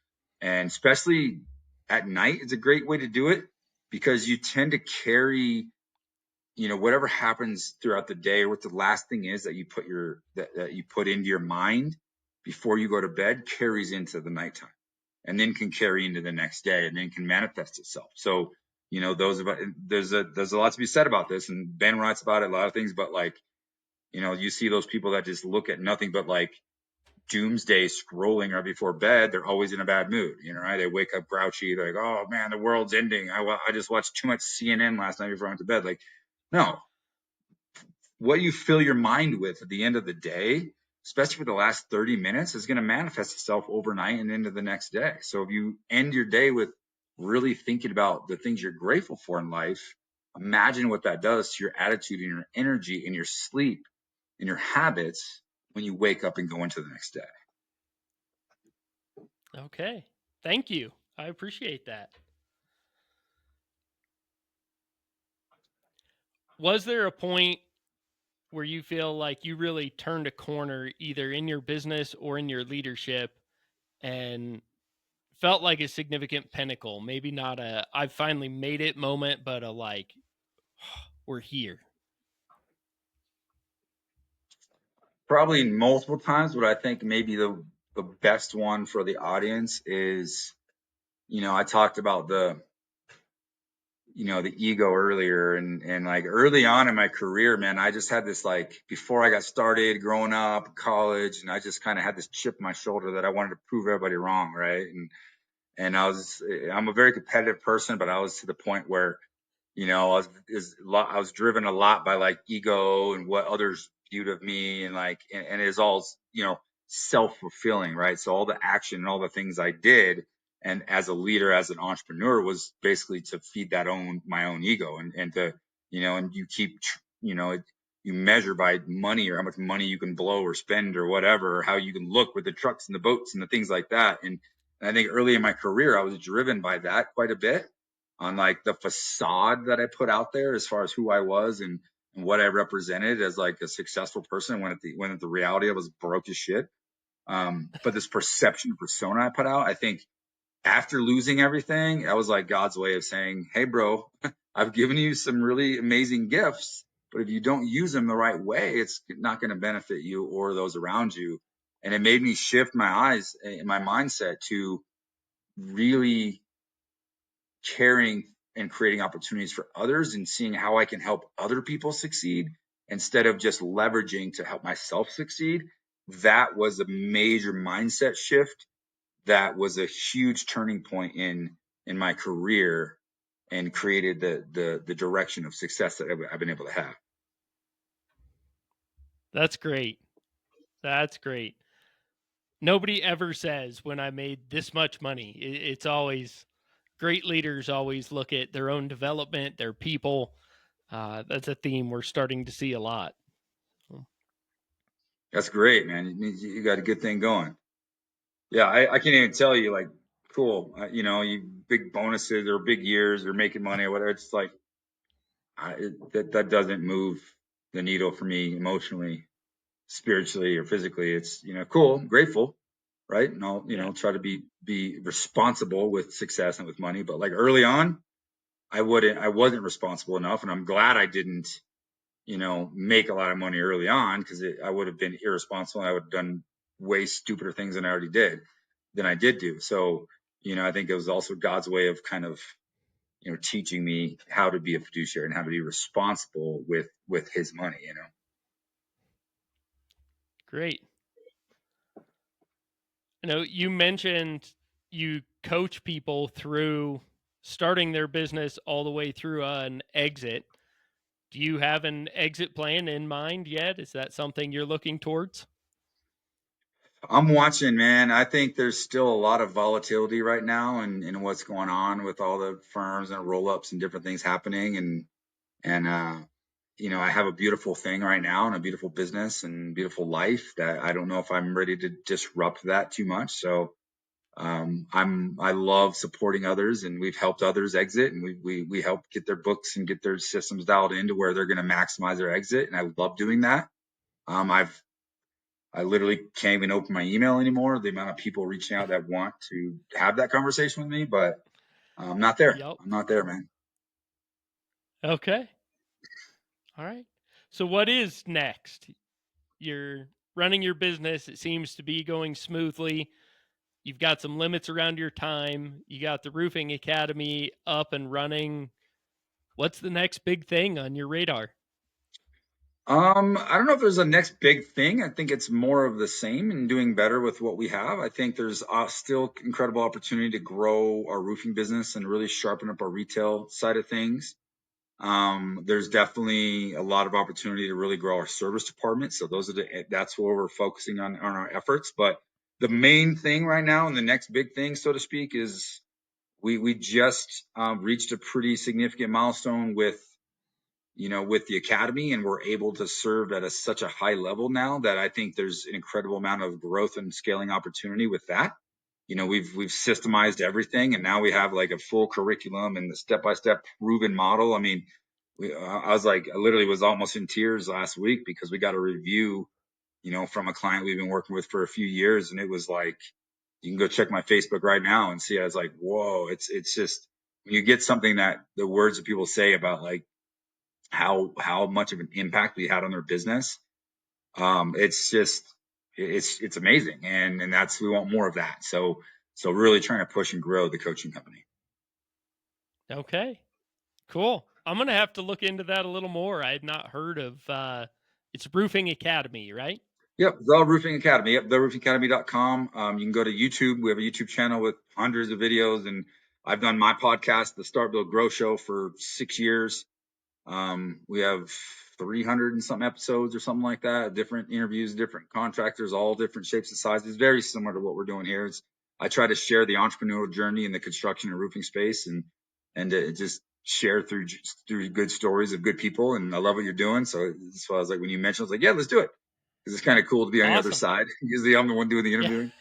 and especially at night, it's a great way to do it because you tend to carry whatever happens throughout the day, what the last thing is that that you put into your mind before you go to bed carries into the nighttime, and then can carry into the next day, and then can manifest itself. So, there's a lot to be said about this, and Ben writes about it, a lot of things, but like, you see those people that just look at nothing but like doomsday scrolling right before bed. They're always in a bad mood, right? They wake up grouchy. They're like, oh man, the world's ending. I just watched too much CNN last night before I went to bed. Like, no, what you fill your mind with at the end of the day, especially for the last 30 minutes, is going to manifest itself overnight and into the next day. So if you end your day with really thinking about the things you're grateful for in life, imagine what that does to your attitude and your energy and your sleep and your habits when you wake up and go into the next day. Okay. Thank you. I appreciate that. Was there a point where you feel like you really turned a corner either in your business or in your leadership and felt like a significant pinnacle? Maybe not a I've finally made it moment, but a like we're here. Probably multiple times, but I think maybe the best one for the audience is, I talked about the ego earlier, and like early on in my career, man, I just had this, like, before I got started growing up college, and I just kind of had this chip on my shoulder that I wanted to prove everybody wrong, right? And I'm a very competitive person, but I was to the point where I was driven a lot by like ego and what others viewed of me, and like, and it's all, self-fulfilling, right? So all the action and all the things I did, and as a leader, as an entrepreneur, was basically to feed my own ego, and to, and you keep, you measure by money, or how much money you can blow or spend or whatever, or how you can look with the trucks and the boats and the things like that. And I think early in my career, I was driven by that quite a bit on like the facade that I put out there as far as who I was and what I represented as like a successful person when at the reality I was broke as shit. But this perception persona I put out, I think after losing everything, that was like God's way of saying, hey, bro, I've given you some really amazing gifts, but if you don't use them the right way, it's not going to benefit you or those around you. And it made me shift my eyes and my mindset to really caring and creating opportunities for others and seeing how I can help other people succeed instead of just leveraging to help myself succeed. That was a major mindset shift. That was a huge turning point in my career and created the direction of success that I've been able to have. That's great. That's great. Nobody ever says when I made this much money. It's always great leaders always look at their own development, their people. That's a theme we're starting to see a lot. That's great, man. It means you got a good thing going. Yeah, I can't even tell you like, cool, you know, you big bonuses or big years or making money or whatever. It's like that doesn't move the needle for me emotionally, spiritually, or physically. It's, you know, cool, grateful, right? And I'll, you Yeah. know, try to be responsible with success and with money. But like early on, I wasn't responsible enough, and I'm glad I didn't, you know, make a lot of money early on because I would have been irresponsible. I would have done way stupider things than I did do. So, you know, I think it was also God's way of kind of, you know, teaching me how to be a fiduciary and how to be responsible with his money, you know. Great. You mentioned you coach people through starting their business all the way through an exit. Do you have an exit plan in mind yet? Is that something you're looking towards? I'm watching, man. I think there's still a lot of volatility right now in what's going on with all the firms and roll ups and different things happening. And you know, I have a beautiful thing right now and a beautiful business and beautiful life that I don't know if I'm ready to disrupt that too much. So I love supporting others, and we've helped others exit, and we help get their books and get their systems dialed into where they're going to maximize their exit. And I love doing that. I literally can't even open my email anymore. The amount of people reaching out that want to have that conversation with me, but I'm not there. Yep. I'm not there, man. Okay. All right. So what is next? You're running your business. It seems to be going smoothly. You've got some limits around your time. You got the roofing academy up and running. What's the next big thing on your radar? I don't know if there's a next big thing. I think it's more of the same and doing better with what we have. I think there's still incredible opportunity to grow our roofing business and really sharpen up our retail side of things. There's definitely a lot of opportunity to really grow our service department. So that's where we're focusing on our efforts. But the main thing right now and the next big thing, so to speak, is we just reached a pretty significant milestone with, you know, with the academy, and we're able to serve at such a high level now that I think there's an incredible amount of growth and scaling opportunity with that. You know, we've systemized everything, and now we have like a full curriculum and the step-by-step proven model. I mean, I literally was almost in tears last week because we got a review, you know, from a client we've been working with for a few years, and it was like, you can go check my Facebook right now and see. I was like, whoa, it's just when you get something that the words that people say about like how much of an impact we had on their business. It's just it's amazing, and that's we want more of that. So really trying to push and grow the coaching company. Okay. Cool. I'm going to have to look into that a little more. I had not heard of it's Roofing Academy, right? Yep, The Roofing Academy. Yep, theroofingacademy.com. You can go to YouTube. We have a YouTube channel with hundreds of videos, and I've done my podcast, the Start Build Grow Show, for 6 years. We have 300 and some episodes or something like that, different interviews, different contractors, all different shapes and sizes, very similar to what we're doing here. I try to share the entrepreneurial journey in the construction and roofing space, and to just share through good stories of good people. And I love what you're doing. So that's why I was like, when you mentioned, I was like, yeah, let's do it. Because it's kind of cool to be on the other Awesome. side. Usually I'm the one doing the Yeah. interviewing.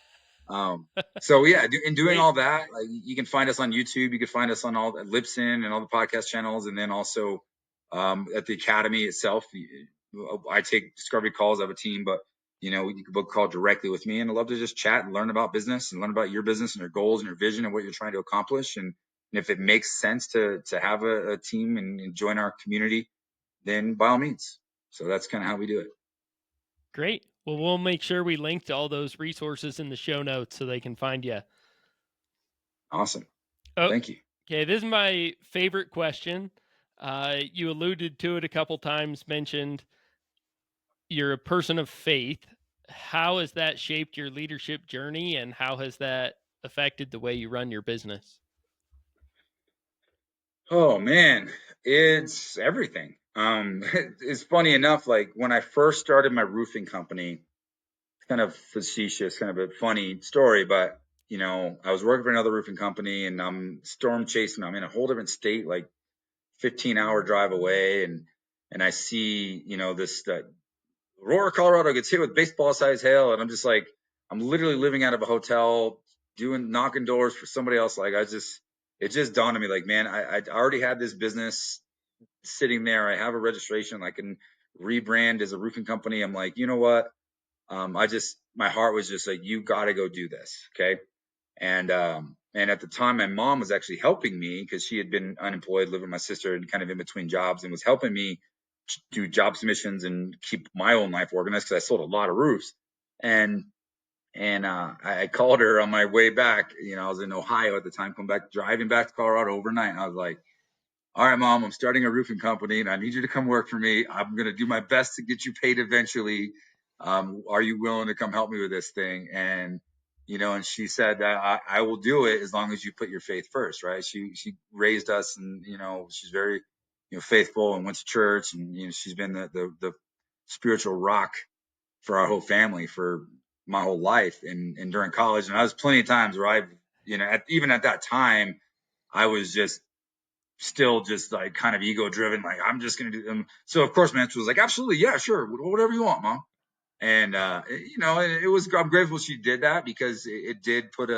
So yeah, in doing Great. all that, like, you can find us on YouTube. You can find us on all Libsyn and all the podcast channels, and then also at the academy itself. I take discovery calls. I have a team, but you can book a call directly with me, and I'd love to just chat and learn about business and learn about your business and your goals and your vision and what you're trying to accomplish. And if it makes sense to have a team and join our community, then by all means. So that's kind of how we do it. Great. Well, we'll make sure we link to all those resources in the show notes so they can find you. Awesome. Oh, Thank you. okay. This is my favorite question. You alluded to it a couple times, mentioned you're a person of faith. How has that shaped your leadership journey, and how has that affected the way you run your business? Oh man, it's everything. It's funny enough, like when I first started my roofing company, it's kind of facetious, kind of a funny story, but I was working for another roofing company and I'm storm chasing. I'm in a whole different state, like 15-hour drive away, and I see, this Aurora, Colorado gets hit with baseball size hail, and I'm just like, I'm literally living out of a hotel, knocking doors for somebody else. Like it just dawned on me, like, man, I already had this business sitting there. I have a registration. I can rebrand as a roofing company. I'm like, you know what? My heart was just like, you got to go do this. Okay. And at the time, my mom was actually helping me because she had been unemployed, living with my sister and kind of in between jobs, and was helping me do job submissions and keep my own life organized because I sold a lot of roofs. And I called her on my way back. I was in Ohio at the time, driving back to Colorado overnight. And I was like, all right, mom, I'm starting a roofing company and I need you to come work for me. I'm going to do my best to get you paid eventually. Are you willing to come help me with this thing? And she said that I will do it as long as you put your faith first, right? She raised us, and, she's very, faithful, and went to church, and, she's been the spiritual rock for our whole family for my whole life. And during college, and I was plenty of times where even at that time, I was just still just like kind of ego driven, like I'm just gonna do them. So of course, my answer was like, absolutely, yeah, sure, whatever you want, mom. And it was, I'm grateful she did that because it did put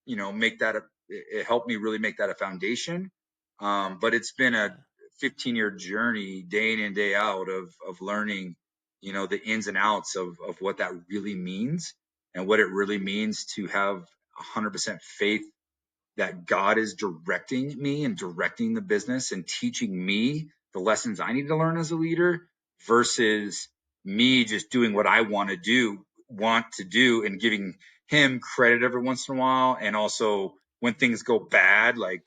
make that it helped me really make that a foundation. But it's been a Yeah. 15-year journey, day in and day out, of learning, the ins and outs of what that really means, and what it really means to have 100% faith that God is directing me and directing the business and teaching me the lessons I need to learn as a leader, versus me just doing what I want to do, and giving him credit every once in a while. And also when things go bad, like,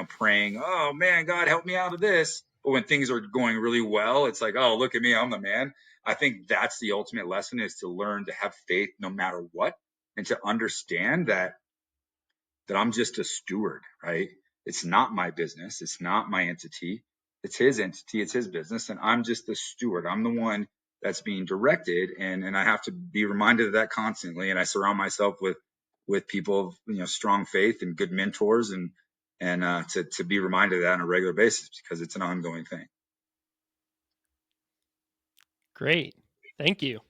praying, oh man, God, help me out of this. But when things are going really well, it's like, oh, look at me, I'm the man. I think that's the ultimate lesson, is to learn to have faith no matter what, and to understand that I'm just a steward, right? It's not my business. It's not my entity. It's his entity. It's his business. And I'm just the steward. I'm the one that's being directed. And I have to be reminded of that constantly. And I surround myself with people of, strong faith and good mentors, and to be reminded of that on a regular basis, because it's an ongoing thing. Great. Thank you.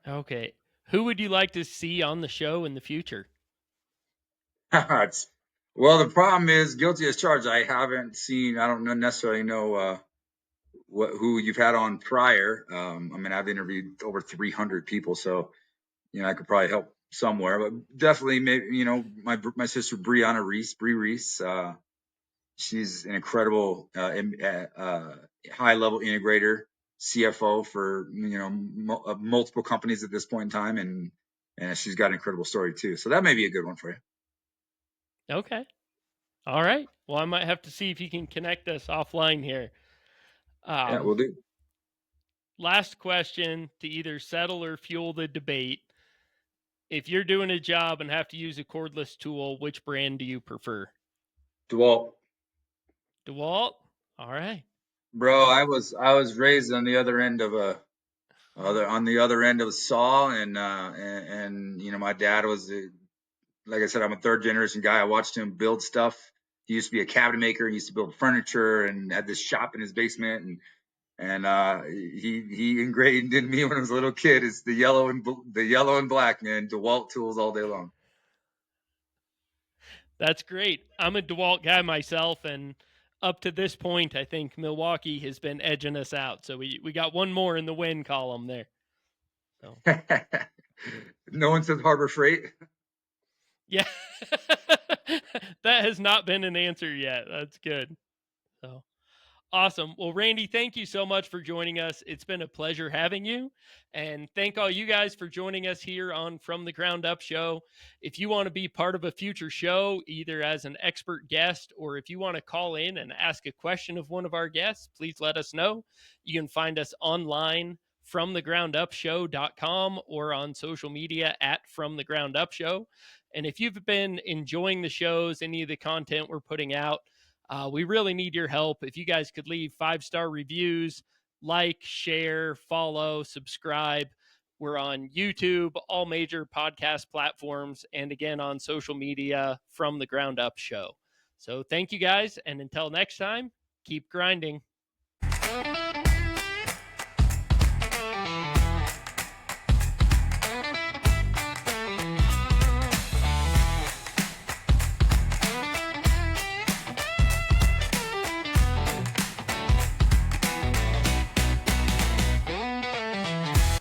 Okay. Who would you like to see on the show in the future? Well, the problem is, guilty as charged. I don't necessarily know, who you've had on prior. I mean, I've interviewed over 300 people, so I could probably help somewhere. But definitely, maybe, my sister Bree Reese. She's an incredible high level integrator, CFO for multiple companies at this point in time, and she's got an incredible story too. So that may be a good one for you. Okay. All right. Well, I might have to see if you can connect us offline here. Yeah, Um, we'll do. Last question to either settle or fuel the debate. If you're doing a job and have to use a cordless tool, which brand do you prefer? DeWalt. DeWalt? All right. Bro, I was raised on the other end of a saw, and my dad was, like I said, I'm a third generation guy. I watched him build stuff. He used to be a cabinet maker. He used to build furniture and had this shop in his basement. And he ingrained in me when I was a little kid is the yellow and black, man. DeWalt tools all day long. That's great. I'm a DeWalt guy myself, and up to this point, I think Milwaukee has been edging us out. So we got one more in the win column there. So No one says Harbor Freight. yeah, that has not been an answer yet. That's good. So awesome. Well, Randy, thank you so much for joining us. It's been a pleasure having you. And thank all you guys for joining us here on From the Ground Up Show. If you want to be part of a future show, either as an expert guest or if you want to call in and ask a question of one of our guests, please let us know. You can find us online from thegroundupshow.com or on social media at From the Ground Up Show. And if you've been enjoying the shows, any of the content we're putting out, we really need your help. If you guys could leave 5-star reviews, like, share, follow, subscribe. We're on YouTube, all major podcast platforms, and again on social media From the Ground Up Show. So thank you guys. And until next time, keep grinding.